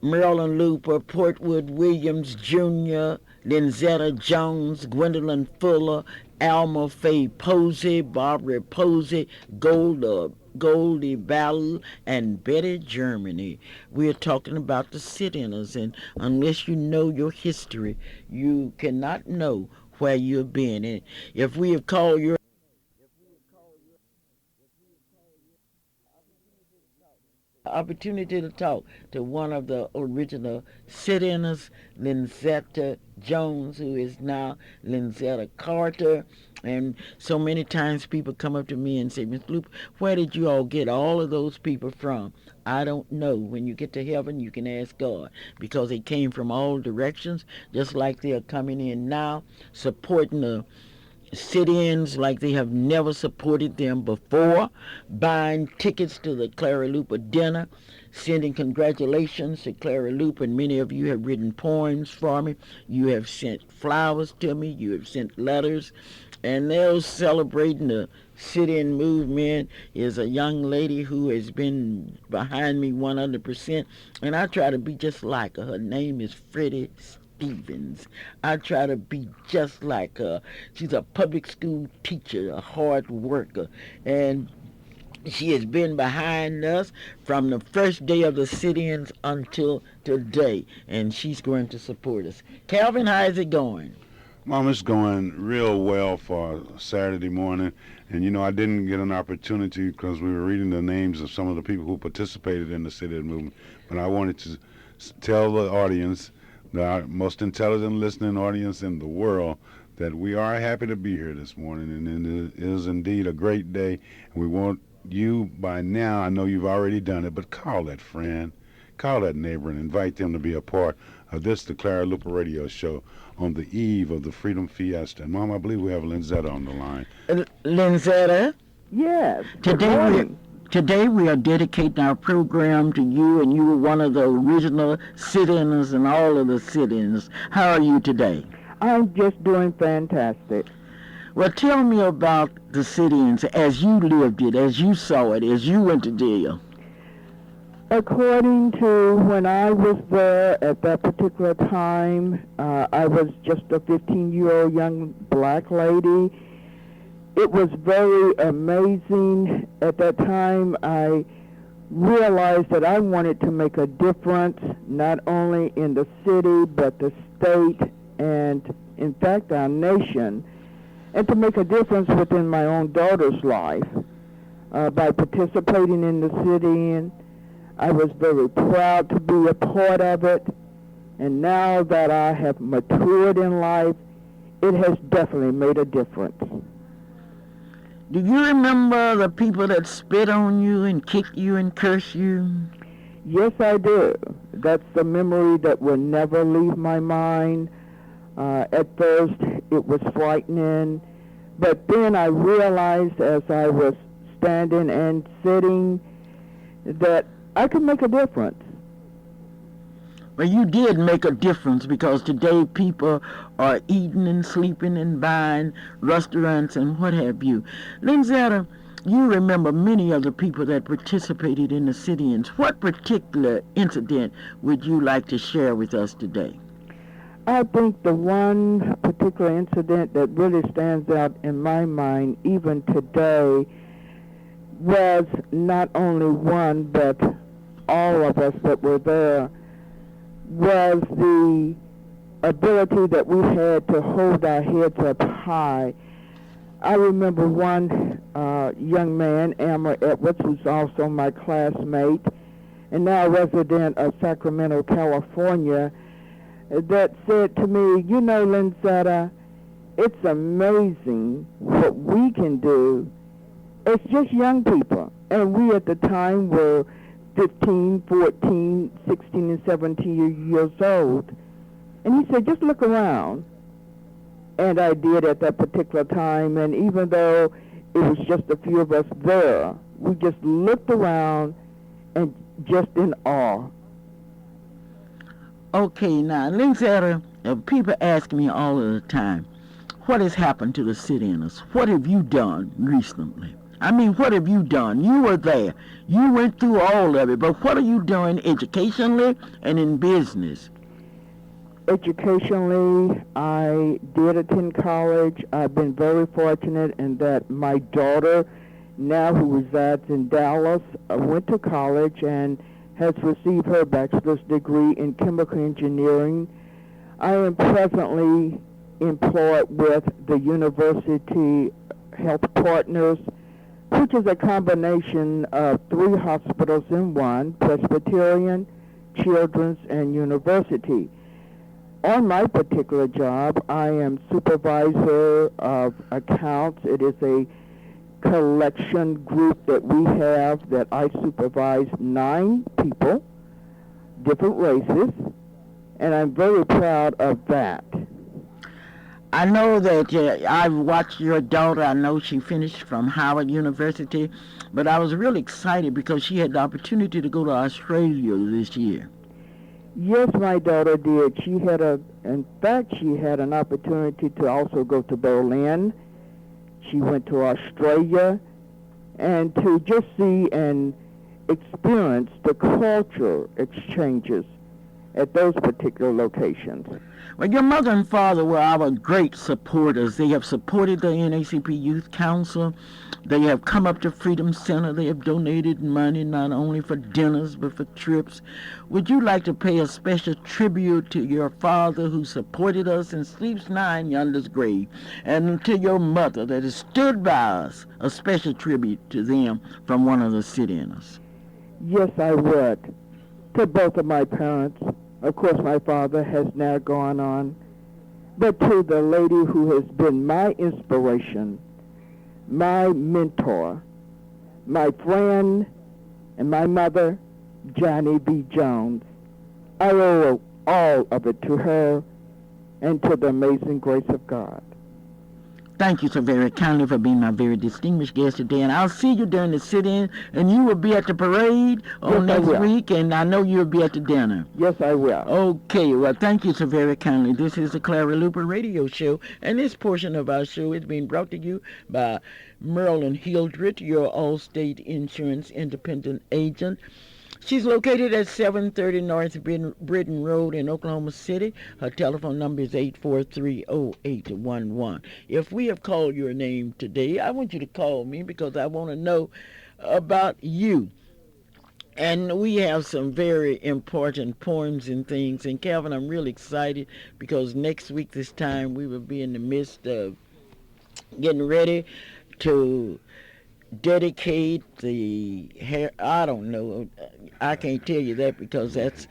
Marilyn Luper, Portwood Williams Jr., Lynzetta Jones, Gwendolyn Fuller, Alma Faye Posey, Barbara Posey, Goldie Ballou, and Betty Germany. We're talking about the sit-inners, and unless you know your history, you cannot know where you've been. And if we have called your opportunity to talk to one of the original sit-inners, Lynzetta Jones, who is now Lynzetta Carter. And so many times people come up to me and say, Miss Luper, where did you all get all of those people from? I don't know. When you get to heaven, you can ask God, because they came from all directions, just like they are coming in now, supporting the sit-ins like they have never supported them before, buying tickets to the Clara Luper dinner, sending congratulations to Clara Luper, and many of you have written poems for me. You have sent flowers to me. You have sent letters. And they're celebrating the sit-in movement is a young lady who has been behind me 100%, and I try to be just like her. Her name is Freddie Stevens. I try to be just like her. She's a public school teacher, a hard worker, and she has been behind us from the first day of the sit-ins until today, and she's going to support us. Calvin, how is it going? Mom, it's going real well for Saturday morning. And, you know, I didn't get an opportunity because we were reading the names of some of the people who participated in the sit-in movement. But I wanted to tell the audience, the most intelligent listening audience in the world, that we are happy to be here this morning. And it is indeed a great day. And we want you by now, I know you've already done it, but call that friend, call that neighbor, and invite them to be a part of this, the Clara Luper Radio Show, on the eve of the Freedom Fiesta. And Mom, I believe we have Lynzetta on the line. Lynzetta? Yes. Today we are dedicating our program to you, and you were one of the original sit-ins and all of the sit-ins. How are you today? I'm just doing fantastic. Well, tell me about the sit-ins as you lived it, as you saw it, as you went to jail. According to when I was there at that particular time, I was just a 15-year-old young black lady. It was very amazing. At that time, I realized that I wanted to make a difference, not only in the city, but the state, and in fact, our nation, and to make a difference within my own daughter's life by participating in the sit-in. I was very proud to be a part of it, and now that I have matured in life, it has definitely made a difference. Do you remember the people that spit on you and kicked you and cursed you? Yes, I do. That's a memory that will never leave my mind. At first, it was frightening, but then I realized as I was standing and sitting that I could make a difference. Well, you did make a difference, because today people are eating and sleeping and buying restaurants and what have you. Lynzetta, you remember many of the people that participated in the sit-ins. What particular incident would you like to share with us today? I think the one particular incident that really stands out in my mind even today was not only one, but all of us that were there, was the ability that we had to hold our heads up high. I remember one young man, Amber Edwards, who's also my classmate, and now a resident of Sacramento, California, that said to me, you know, Lynzetta, it's amazing what we can do. It's just young people. And we at the time were 15, 14, 16, and 17 years old. And he said, just look around. And I did at that particular time. And even though it was just a few of us there, we just looked around and just in awe. Okay, now, Lynzetta, people ask me all of the time, what has happened to the sit-ins? What have you done recently? I mean, what have you done? You were there. You went through all of it, but what are you doing educationally and in business? Educationally, I did attend college. I've been very fortunate in that my daughter, now who resides in Dallas, went to college and has received her bachelor's degree in chemical engineering. I am presently employed with the University Health Partners, which is a combination of 3 hospitals in one: Presbyterian, Children's, and University. On my particular job, I am supervisor of accounts. It is a collection group that we have that I supervise 9 people, different races, and I'm very proud of that. I know that I've watched your daughter. I know she finished from Howard University, but I was really excited because she had the opportunity to go to Australia this year. Yes, my daughter did. In fact, she had an opportunity to also go to Berlin. She went to Australia, and to just see and experience the culture exchanges at those particular locations. Well, your mother and father were our great supporters. They have supported the NACP Youth Council. They have come up to Freedom Center. They have donated money not only for dinners but for trips. Would you like to pay a special tribute to your father who supported us and sleeps now in yonder's grave, and to your mother that has stood by us, a special tribute to them from one of the sit-inners? Yes, I would. To both of my parents. Of course, my father has now gone on. But to the lady who has been my inspiration, my mentor, my friend, and my mother, Johnny B. Jones, I owe all of it to her and to the amazing grace of God. Thank you so very kindly for being my very distinguished guest today. And I'll see you during the sit-in, and you will be at the parade on Yes, next week, and I know you'll be at the dinner. Yes, I will. Okay, well, thank you so very kindly. This is the Clara Luper Radio Show, and this portion of our show is being brought to you by Marilyn Hildreth, your Allstate Insurance Independent Agent. She's located at 730 North Britain Road in Oklahoma City. Her telephone number is 843-0811. If we have called your name today, I want you to call me because I want to know about you. And we have some very important poems and things. And Calvin, I'm really excited because next week this time we will be in the midst of getting ready to dedicate the hair. I don't know. I can't tell you that because that's.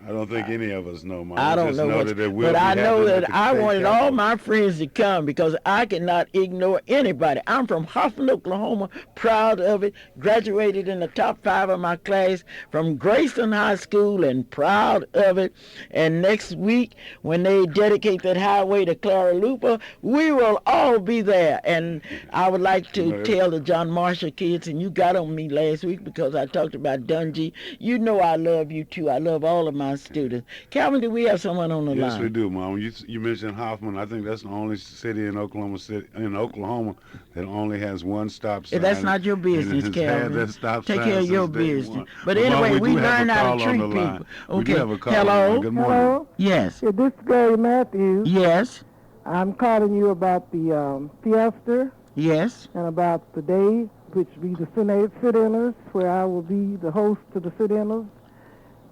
I don't think any of us know, Mom. I don't know, but I know that I wanted all my friends to come because I cannot ignore anybody. I'm from Hoffman, Oklahoma, proud of it. Graduated in the top 5 of my class from Graceland High School and proud of it. And next week, when they dedicate that highway to Clara Luper, we will all be there. And I would like to tell the John Marshall kids, and you got on me last week because I talked about Dungy. You know I love you too. I love all of my students. Calvin, do we have someone on the line? Yes, we do, Mom. You mentioned Hoffman. I think that's the only city in Oklahoma that only has one stop sign. That's not your business, Calvin. That stop Take sign care of your business. But anyway, we learn how to treat people. Okay. Hello. Good morning. Hello? Yes. Yeah, this is Gary Matthews. Yes. I'm calling you about the Fiesta Yes. and about the day, which be the sit-inners, where I will be the host to the sit-inners.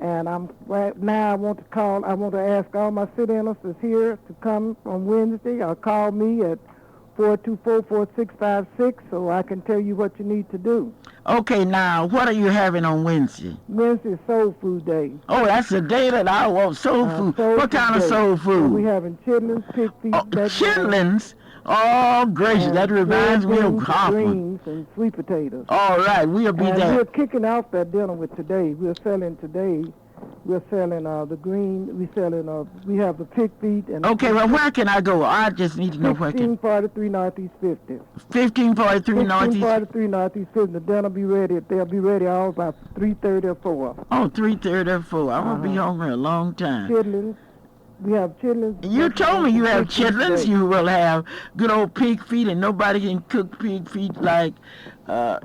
And right now I want to ask all my sit-inners that's here to come on Wednesday or call me at 424-4656 so I can tell you what you need to do. Okay, now, what are you having on Wednesday? Wednesday is Soul Food Day. Oh, that's the day that I want soul food. What kind of soul food? We having chitlins, pig feet, chitlins? Oh, gracious, that reminds me of Hoffman. Greens and sweet potatoes. All right, we'll be there. We're kicking off that dinner with today. We're selling the green. We have the pig feet. And okay, well, where can I go? I just need to know where. 1543 Northeast 50. 1543 Northeast. 1543 Northeast 50. The dinner will be ready. They'll be ready all about 3:30 or 4. Oh, 3:30 or 4. I'm gonna be home for a long time. Chitlins, We have chitlins. You told me you have pig feet chitlins. today. You will have good old pig feet, and nobody can cook pig feet like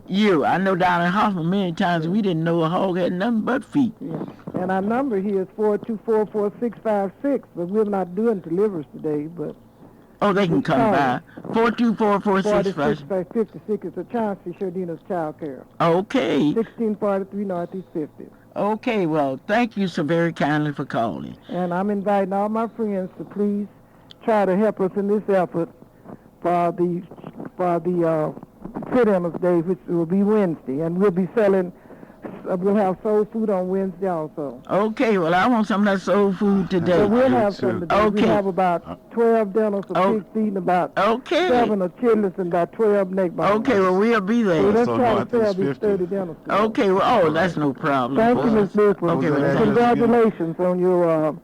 you. I know down in Hoffman many times we didn't know a hog had nothing but feet. Yeah. And our number here is 424-4656, but we're not doing deliveries today, but Oh, they can Just come call by. 424-465. 4656 is a Chauncey Sherdina's Child Care. Okay. 1643 Northeast 50th. Okay, well, thank you so very kindly for calling. And I'm inviting all my friends to please try to help us in this effort for the Sit-Inners Day, which will be Wednesday. And we'll be selling, we'll have soul food on Wednesday also. Okay, well, I want some of that soul food So today. we'll do have too. some today. Okay. We have about 12 dinners of Oh. pig feet and about Okay. 7 of chitlins and about 12 neck bones. Okay, well, we'll be So there. let's So try to Northeast sell these 50. 30 dinners today. Okay, well, oh, that's no problem. Thank you, for Ms. us. Luper. Okay, What was that well, address? Congratulations on your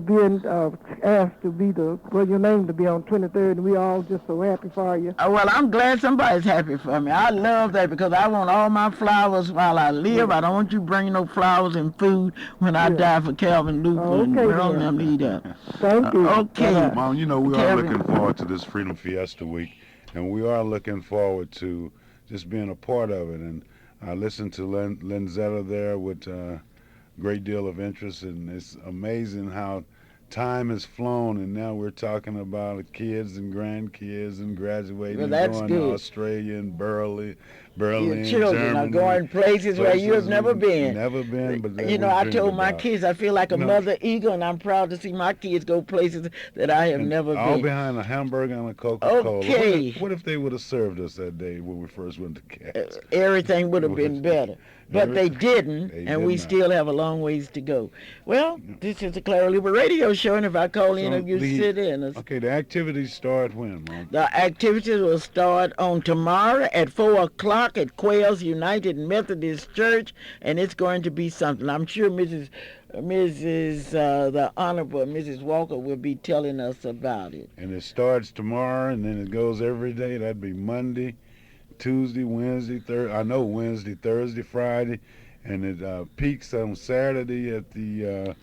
being asked to be your name to be on 23rd, and we all just so happy for you. well, I'm glad somebody's happy for me. I love that because I want all my flowers while I live. I don't want you bringing no flowers and food when I Yeah. die for Calvin Luper and Okay, Merle and then. them to eat up. Thank you. Okay. Bye-bye. Mom, you know, we are Kevin. looking forward to this Freedom Fiesta week, and we are looking forward to just being a part of it. And I listened to Lenzetta there with a great deal of interest, and it's amazing how time has flown, and now we're talking about kids and grandkids and graduating Well, and that's going good. to Australia and Berlin, Your children are Germany. going places where you have places never we've been. Never been, but that You know, we I dreamed told my about. kids I feel like a You know, mother eagle, and I'm proud to see my kids go places that I have And never all been. behind a hamburger and a Coca-Cola. Okay. What if they would have served us that day when we first went to Cats? Everything would have been better. But they didn't, They and did we not. still have a long ways to go. Well, this is the Clara Luper radio show, and if I call any So of you the- sit-inners, Okay, the activities start when, Mom? the activities will start on tomorrow at 4 o'clock at Quails United Methodist Church, and it's going to be something. I'm sure the Honorable Mrs. Walker will be telling us about it. And it starts tomorrow, and then it goes every day. That'd be Monday, Tuesday, Wednesday, Thursday. I know Wednesday, Thursday, Friday, and it peaks on Saturday at the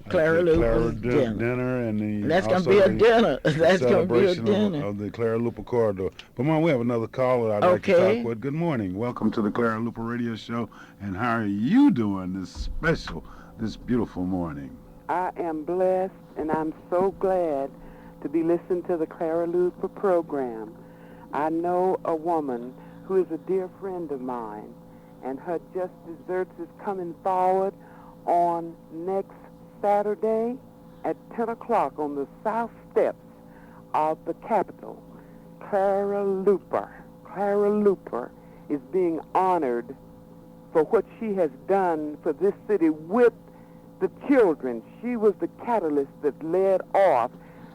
Clara the Luper's dinner. dinner, and the That's going to also be a the dinner. That's going to be a celebration dinner. of the Clara Luper corridor. But Mom, we have another caller I'd like to Okay. talk with. Good morning. Welcome to the Clara Luper radio show. And how are you doing this beautiful morning? I am blessed, and I'm so glad to be listening to the Clara Luper program. I know a woman who is a dear friend of mine, and her Just Desserts is coming forward on next Saturday at 10 o'clock on the south steps of the Capitol. Clara Luper is being honored for what she has done for this city with the children. She was the catalyst that led off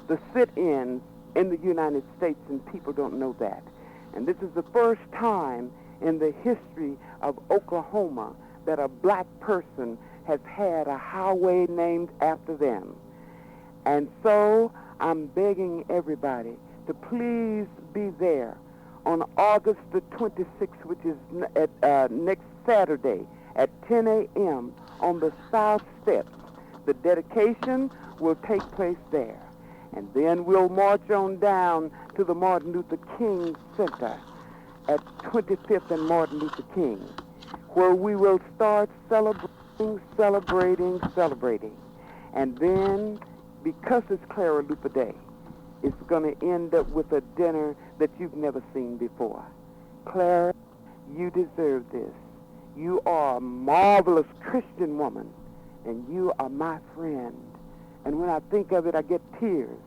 the sit-ins in the United States, and people don't know that. And this is the first time in the history of Oklahoma that a black person has had a highway named after them. And so I'm begging everybody to please be there on August the 26th, which is next Saturday at 10 a.m. on the south steps. The dedication will take place there. And then we'll march on down to the Martin Luther King Center at 25th and Martin Luther King, where we will start celebrating. And then, because it's Clara Luper Day, it's going to end up with a dinner that you've never seen before. Clara, you deserve this. You are a marvelous Christian woman, and you are my friend. And when I think of it, I get tears,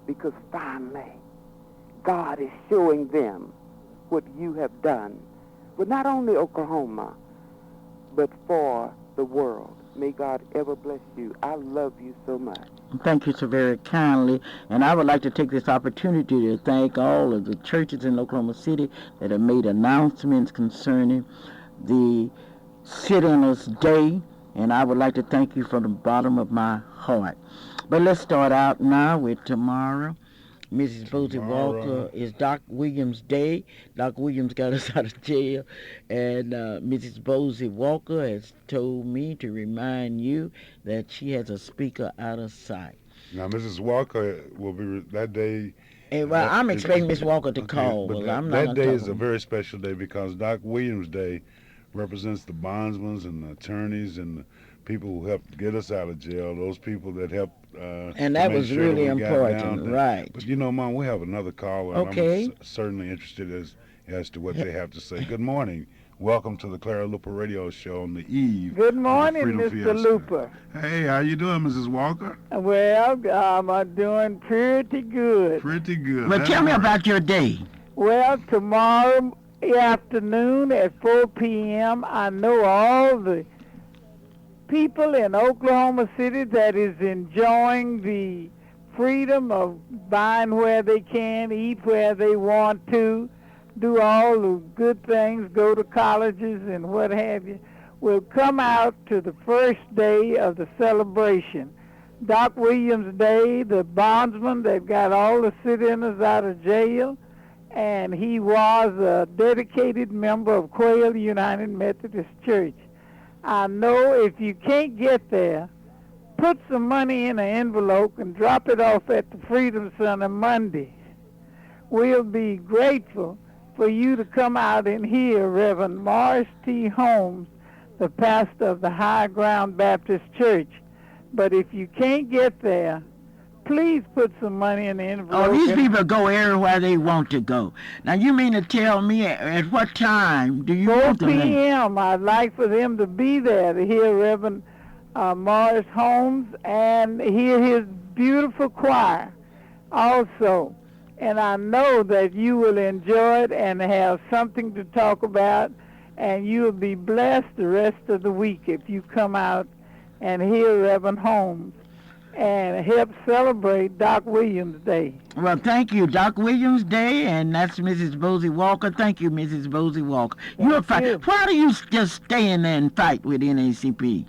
because finally, God is showing them what you have done. But not only Oklahoma, but for the world. May God ever bless you. I love you so much. Thank you so very kindly. And I would like to take this opportunity to thank all of the churches in Oklahoma City that have made announcements concerning the Sit-Inners Day. And I would like to thank you from the bottom of my heart. But let's start out now with tomorrow. Mrs. Bosie Walker is Doc Williams' day. Doc Williams got us out of jail. And Mrs. Bosie Walker has told me to remind you that she has a speaker out of sight. Now, Mrs. Walker will be that day. And, well, I'm expecting Miss Walker to call. But Well, I'm not that going day to is talk. a very special day because Doc Williams' Day represents the bondsmen and the attorneys and the people who helped get us out of jail. Those people that helped. And that was really we got important, down. right? But Mom, we have another caller. Okay. And I'm certainly interested as to what they have to say. Good morning. Welcome to the Clara Luper Radio Show on the eve. Good of the morning, Freedom Mr. Fiesta. Luper. Hey, how you doing, Mrs. Walker? Well, I'm doing pretty good. Pretty good. Well, tell me about your day. Well, tomorrow afternoon at 4 p.m., I know all the people in Oklahoma City that is enjoying the freedom of buying where they can, eat where they want to, do all the good things, go to colleges and what have you, will come out to the first day of the celebration. Doc Williams' Day, the bondsman that got all the sit-inners out of jail, and he was a dedicated member of Quail United Methodist Church. I know if you can't get there, put some money in an envelope and drop it off at the Freedom Center Monday. We'll be grateful for you to come out and hear Reverend Morris T. Holmes, the pastor of the High Ground Baptist Church. But if you can't get there, please put some money in the envelope. Oh, these people go everywhere they want to go. Now, you mean to tell me at what time do you 4 want them there? p.m. I'd like for them to be there to hear Reverend Morris Holmes and hear his beautiful choir also. And I know that you will enjoy it and have something to talk about, and you will be blessed the rest of the week if you come out and hear Reverend Holmes and help celebrate Doc Williams' Day. Well, thank you, Doc Williams' Day, and that's Mrs. Bosie Walker. Thank you, Mrs. Bosie Walker. You're fight. Why do you just stay in there and fight with NACP?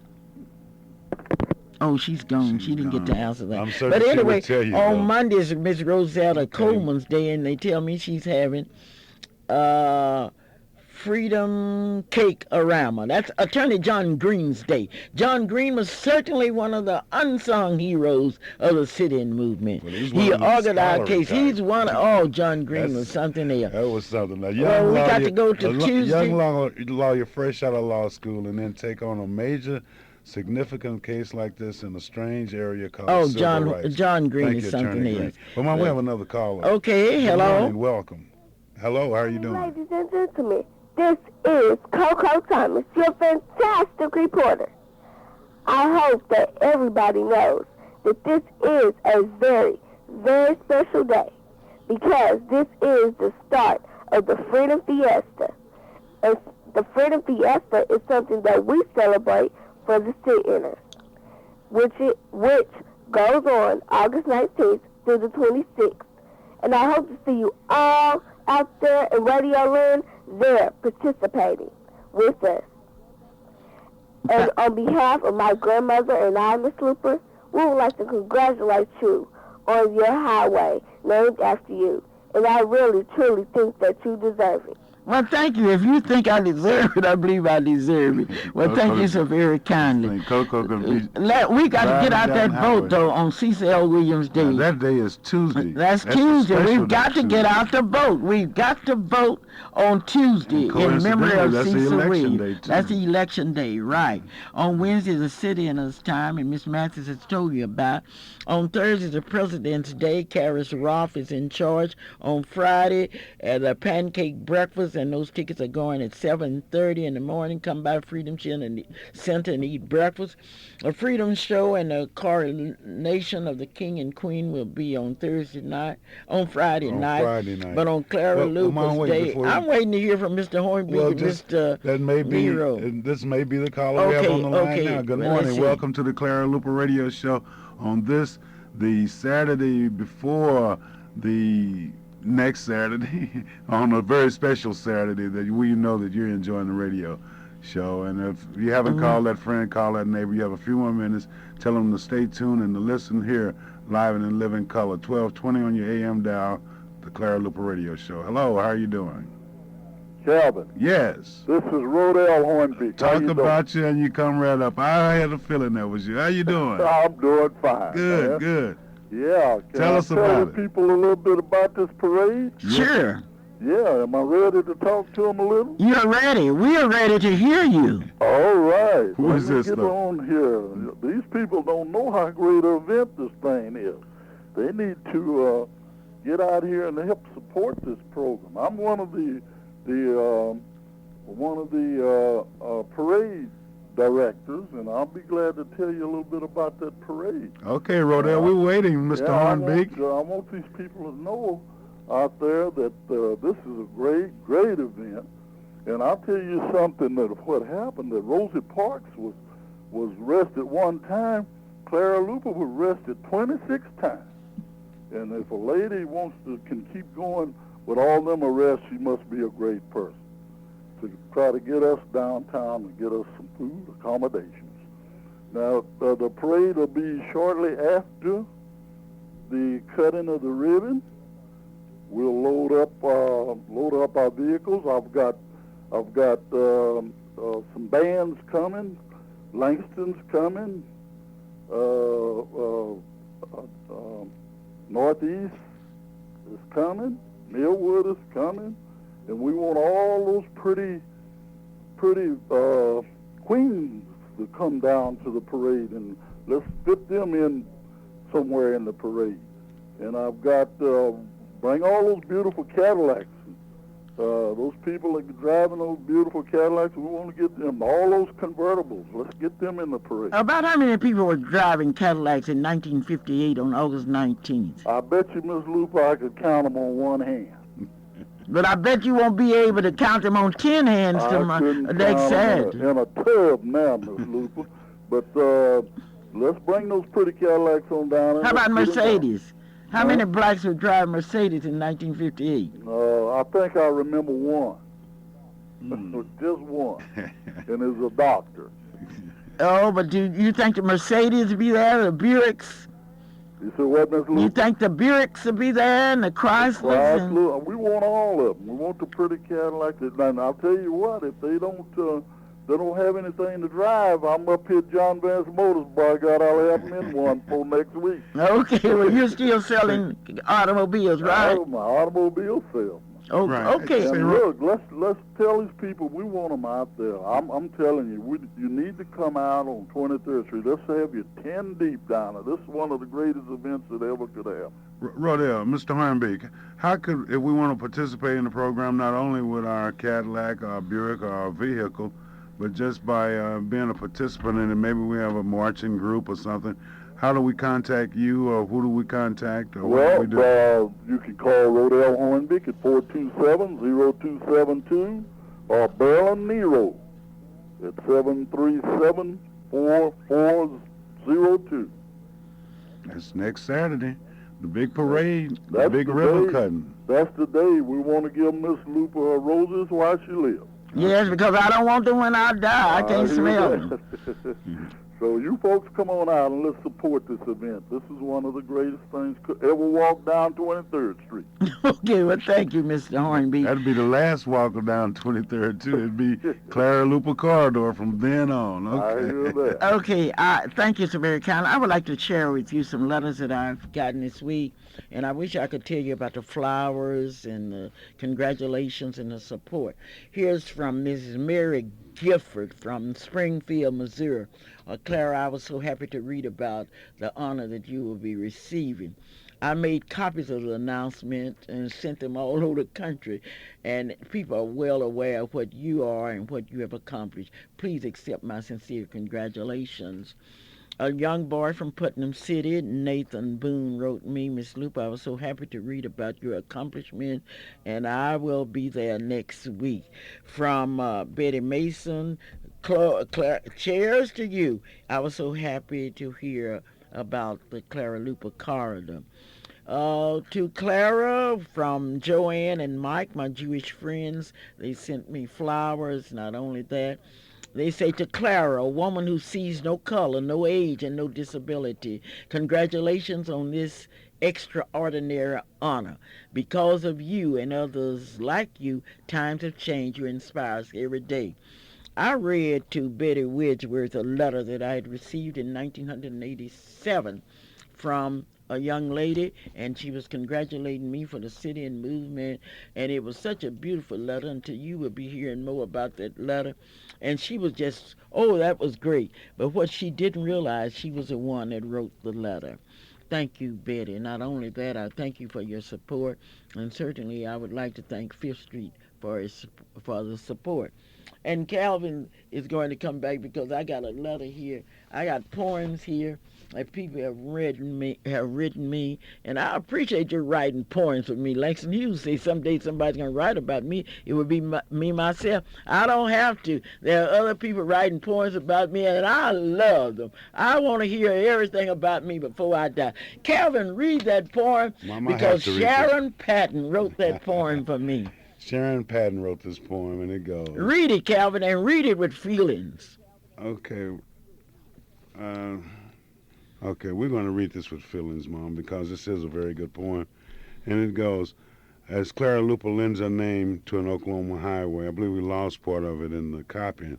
Oh, she's gone. She didn't get to answer that. I'm certain But she anyway, would tell you, on though. Monday is Miss Rosetta Coleman's Day, and they tell me she's having Freedom Cake Arama. That's Attorney John Green's Day. John Green was certainly one of the unsung heroes of the sit-in movement. Well, he's He one of the organized scholarly case. He's type. one of, oh, John Green That's- was something else. That was something. Now, Well, we got to go to a Tuesday. Young lawyer fresh out of law school and then take on a major significant case like this in a strange area called Oh, civil rights. John Green Thank is you, something Attorney Green. else. Well, Mom, we have another caller. Okay, Good hello. morning, welcome. Hello, how are you doing? Ladies and gentlemen, this is Coco Thomas, your fantastic reporter. I hope that everybody knows that this is a very, very special day because this is the start of the Freedom Fiesta. And the Freedom Fiesta is something that we celebrate for the sit-inners, which goes on August 19th through the 26th. And I hope to see you all out there in Radio Land there participating with us. And on behalf of my grandmother and I, Miss Luper, we would like to congratulate you on your highway named after you. And I really, truly think that you deserve it. Well, thank you. If you think I deserve it, I believe I deserve it. Well, thank you so very kindly. Coco gonna be We got to get out driving that down the highway. vote, though, on Cecil Williams Day. Now, that day is Tuesday. That's a Tuesday. special We've got day, to get Tuesday. out the vote. We've got to vote on Tuesday in memory of That's the Cecil election Williams. day, too. That's the election day, right. On Wednesday, the sit-inners time, and Miss Mathis has told you about. On Thursday, the President's Day. Karis Roth is in charge. On Friday, the pancake breakfast, and those tickets are going at 7:30 in the morning. Come by Freedom Center and eat breakfast. A Freedom Show and the coronation of the King and Queen will be on Friday night. Friday night. But on Clara Well, Mom, Luper's wait, Day, before you- I'm waiting to hear from Mr. Hornby Well, and just Mr. that may be Nero. this may be the caller we have Okay, on the line okay. now. Good Well, let's morning. see. Welcome to the Clara Luper Radio Show on the Saturday before the next Saturday, on a very special Saturday that we know that you're enjoying the radio. show. And if you haven't called that friend, call that neighbor. You have a few more minutes. Tell them to stay tuned and to listen here live and in living color. 1220 on your AM dial, the Clara Luper Radio Show. Hello, how are you doing? Calvin, Yes. this is Rodell Hornbeak. Talk about you and you come right up. I had a feeling that was you. How you doing? I'm doing fine. Good, man. good. Yeah. Can Tell I us tell about the it. people a little bit about this parade? Sure. Yeah. Am I ready to talk to them a little? You're ready. We are ready to hear you. All right. Who is Let me this, get though? on here. These people don't know how great an event this thing is. They need to get out here and help support this program. I'm one of the parade directors, and I'll be glad to tell you a little bit about that parade. Okay, Rodell, we're waiting, Mr. Hornbeak. I want these people to know out there that this is a great, great event. And I'll tell you something that what happened, that Rosie Parks was arrested one time. Clara Luper was arrested 26 times. And if a lady can keep going with all them arrests, she must be a great person to try to get us downtown and get us some food accommodations. Now, the parade will be shortly after the cutting of the ribbon. We'll load up our vehicles. I've got some bands coming. Langston's coming. Northeast is coming. Millwood is coming. And we want all those pretty queens to come down to the parade, and let's fit them in somewhere in the parade. And I've got bring all those beautiful Cadillacs. Those people that are driving those beautiful Cadillacs, we want to get them. All those convertibles, let's get them in the parade. About how many people were driving Cadillacs in 1958 on August 19th? I bet you, Miss Luper, I could count them on one hand. But I bet you won't be able to count them on 10 hands till next Saturday. In a tub now, Miss Luper. But let's bring those pretty Cadillacs on down. And How about let's get 'em Mercedes? How many blacks would drive Mercedes in 1958? I think I remember one. Just one. And it's a doctor. Oh, but do you think the Mercedes would be there, the Buicks? You said what, Miss Luper? You think the Buicks would be there and the Chryslers? And... We want all of them. We want the pretty Cadillacs. And I'll tell you what, if they don't have anything to drive, I'm up here at John Vance Motors Bar. I'll have them in one for next week. Okay, well, you're still selling automobiles, right? Oh, my automobile sales. Oh, Right. okay. And look, let's tell these people we want them out there. I'm telling you, you need to come out on 23rd Street. Let's have you 10 deep down there. This is one of the greatest events that ever could have. Rodell, Mr. Hornbeak, how could, if we want to participate in the program, not only with our Cadillac, our Buick, or our vehicle, but just by being a participant in it, maybe we have a marching group or something, how do we contact you, or who do we contact, or what do we do? You can call Rodell Hornbeak at 427-0272 or Beryl Nero at 737-4402. That's next Saturday, the big parade, the That's big the ribbon day. cutting. That's the day we want to give Miss Luper her roses while she lives. Yes, because I don't want them when I die. I can't hear smell that. them. So you folks come on out and let's support this event. This is one of the greatest things could ever walk down 23rd Street. Okay, well, thank you, Mr. Hornbeak. That'd be the last walker down 23rd, too. It'd be Clara Luper corridor from then on. I Okay. hear that. Okay, thank you so very kindly. I would like to share with you some letters that I've gotten this week, and I wish I could tell you about the flowers and the congratulations and the support. Here's from Mrs. Mary Gifford from Springfield, Missouri. Clara, I was so happy to read about the honor that you will be receiving. I made copies of the announcement and sent them all over the country, and people are well aware of what you are and what you have accomplished. Please accept my sincere congratulations. A young boy from Putnam City, Nathan Boone, wrote me, Miss Luper, I was so happy to read about your accomplishment, and I will be there next week. From Betty Mason, cheers to you. I was so happy to hear about the Clara Luper corridor. To Clara from Joanne and Mike, my Jewish friends, they sent me flowers. Not only that, They say to Clara, a woman who sees no color, no age, and no disability, congratulations on this extraordinary honor. Because of you and others like you, times have changed. You inspire us every day. I read to Betty Widgeworth a letter that I had received in 1987 from a young lady, and she was congratulating me for the city and movement, and it was such a beautiful letter until you will be hearing more about that letter. And she was just, oh, that was great. But what she didn't realize, she was the one that wrote the letter. Thank you, Betty. Not only that, I thank you for your support, and certainly I would like to thank Fifth Street for the support. And Calvin is going to come back because I got a letter here. I got poems here that people have written me, and I appreciate you writing poems with me. Langston Hughes say someday somebody's going to write about me. It would be me myself. I don't have to. There are other people writing poems about me, and I love them. I want to hear everything about me before I die. Calvin, read that poem Mama because has to read Sharon Patton wrote that poem for me. Sharon Patton wrote this poem, and it goes. Read it, Calvin, and read it with feelings. Okay. Okay, we're going to read this with feelings, Mom, because this is a very good poem. And it goes, as Clara Luper lends her name to an Oklahoma highway. I believe we lost part of it in the copying.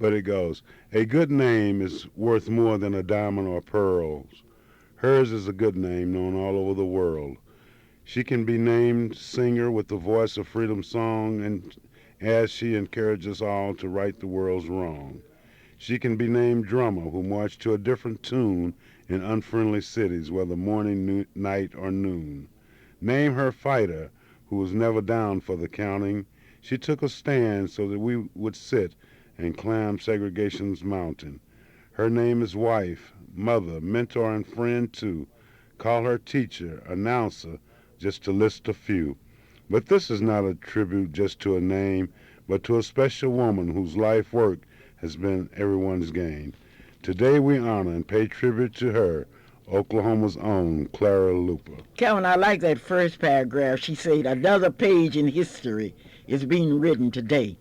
But it goes, a good name is worth more than a diamond or pearls. Hers is a good name known all over the world. She can be named singer with the voice of freedom song, and as she encourages all to right the world's wrong. She can be named drummer who marched to a different tune in unfriendly cities, whether morning, night, or noon. Name her fighter who was never down for the counting. She took a stand so that we would sit and climb segregation's mountain. Her name is wife, mother, mentor, and friend too. Call her teacher, announcer, just to list a few. But this is not a tribute just to a name, but to a special woman whose life work has been everyone's gain. Today we honor and pay tribute to her, Oklahoma's own Clara Luper. Calvin, I like that first paragraph. She said, another page in history is being written today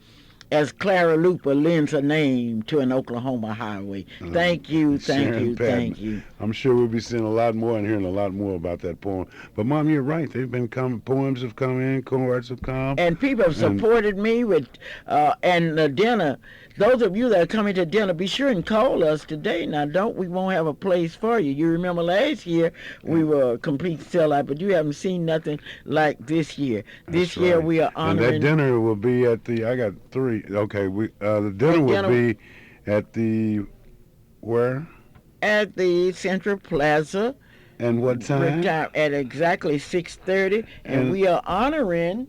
as Clara Luper lends her name to an Oklahoma highway. Thank you, Sharon Patton. thank you. I'm sure we'll be seeing a lot more and hearing a lot more about that poem. But, Mom, you're right. They've been coming. Poems have come in. Chords have come. And people have supported me with, and the dinner. Those of you that are coming to dinner, be sure and call us today. Now, we won't have a place for you. You remember last year we were a complete sellout, but you haven't seen nothing like this year. This year right. we are honoring. And that dinner will be at the, I got three. Okay, the dinner will be at the, where? At the Central Plaza. And what time? At exactly 6:30, and we are honoring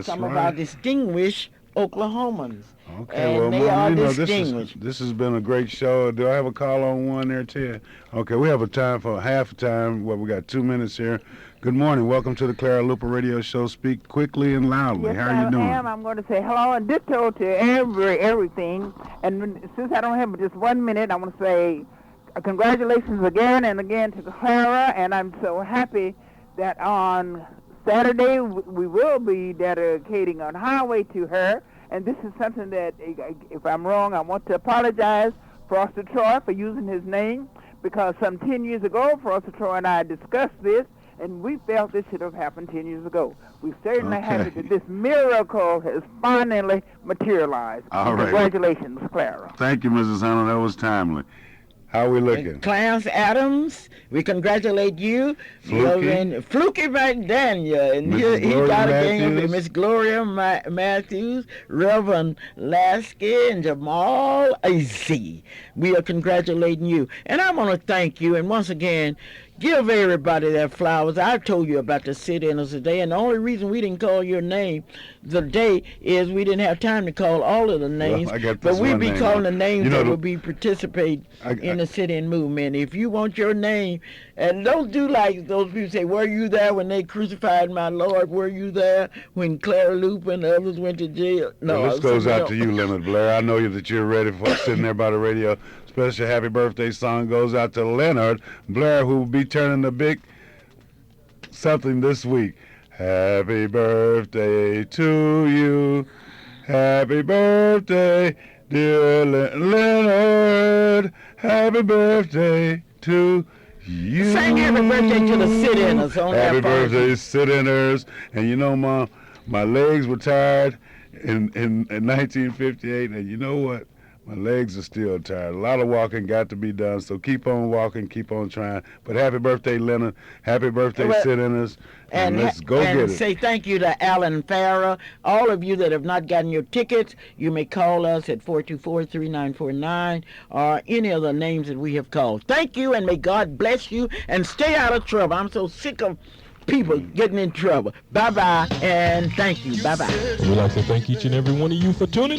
some of our distinguished Oklahomans. Okay, and they are distinguished. This has been a great show. Do I have a call on one there, Ted? Okay, we have a time for half a time. Well, we got 2 minutes here. Good morning. Welcome to the Clara Luper Radio Show. Speak quickly and loudly. Yes, How are you doing? I'm going to say hello and ditto to everything. And since I don't have just 1 minute, I want to say congratulations again and again to Clara. And I'm so happy that on Saturday we will be dedicating a highway to her. And this is something that, if I'm wrong, I want to apologize Foster Troy for using his name, because some 10 years ago, Foster Troy and I discussed this, and we felt this should have happened 10 years ago. We certainly happy that this miracle has finally materialized. All right. Congratulations, Clara. Thank you, Mrs. Hunter. That was timely. How we looking? Clarence Adams, we congratulate you. Fluky McDaniel, and he got a game with Miss Gloria Matthews, Reverend Lasky, and Jamal Azee. We are congratulating you. And I want to thank you, and once again, give everybody their flowers. I told you about the sit-ins today, and the only reason we didn't call your name today is we didn't have time to call all of the names. But we'll be calling the names that will be participating in the sit-in movement. If you want your name, and don't do like those people say, were you there when they crucified my Lord? Were you there when Clara Luper and others went to jail? No. Well, this goes out to you, Leonard Blair. I know that you're ready for sitting there by the radio. Special happy birthday song goes out to Leonard Blair, who will be turning the big something this week. Happy birthday to you. Happy birthday, dear Leonard, happy birthday to you. Sing happy birthday to the sit-inners on Happy that phone. birthday, sit-inners. And you know, Mom, my legs were tired in 1958, and you know what? My legs are still tired. A lot of walking got to be done, so keep on walking, keep on trying. But happy birthday, Leonard. Happy birthday, Well, sit-inners. And let's go and get it. say thank you to Alan Farah. All of you that have not gotten your tickets, you may call us at 424-3949 or any of the names that we have called. Thank you, and may God bless you, and stay out of trouble. I'm so sick of people getting in trouble. Bye-bye, and thank you. Bye-bye. We'd like to thank each and every one of you for tuning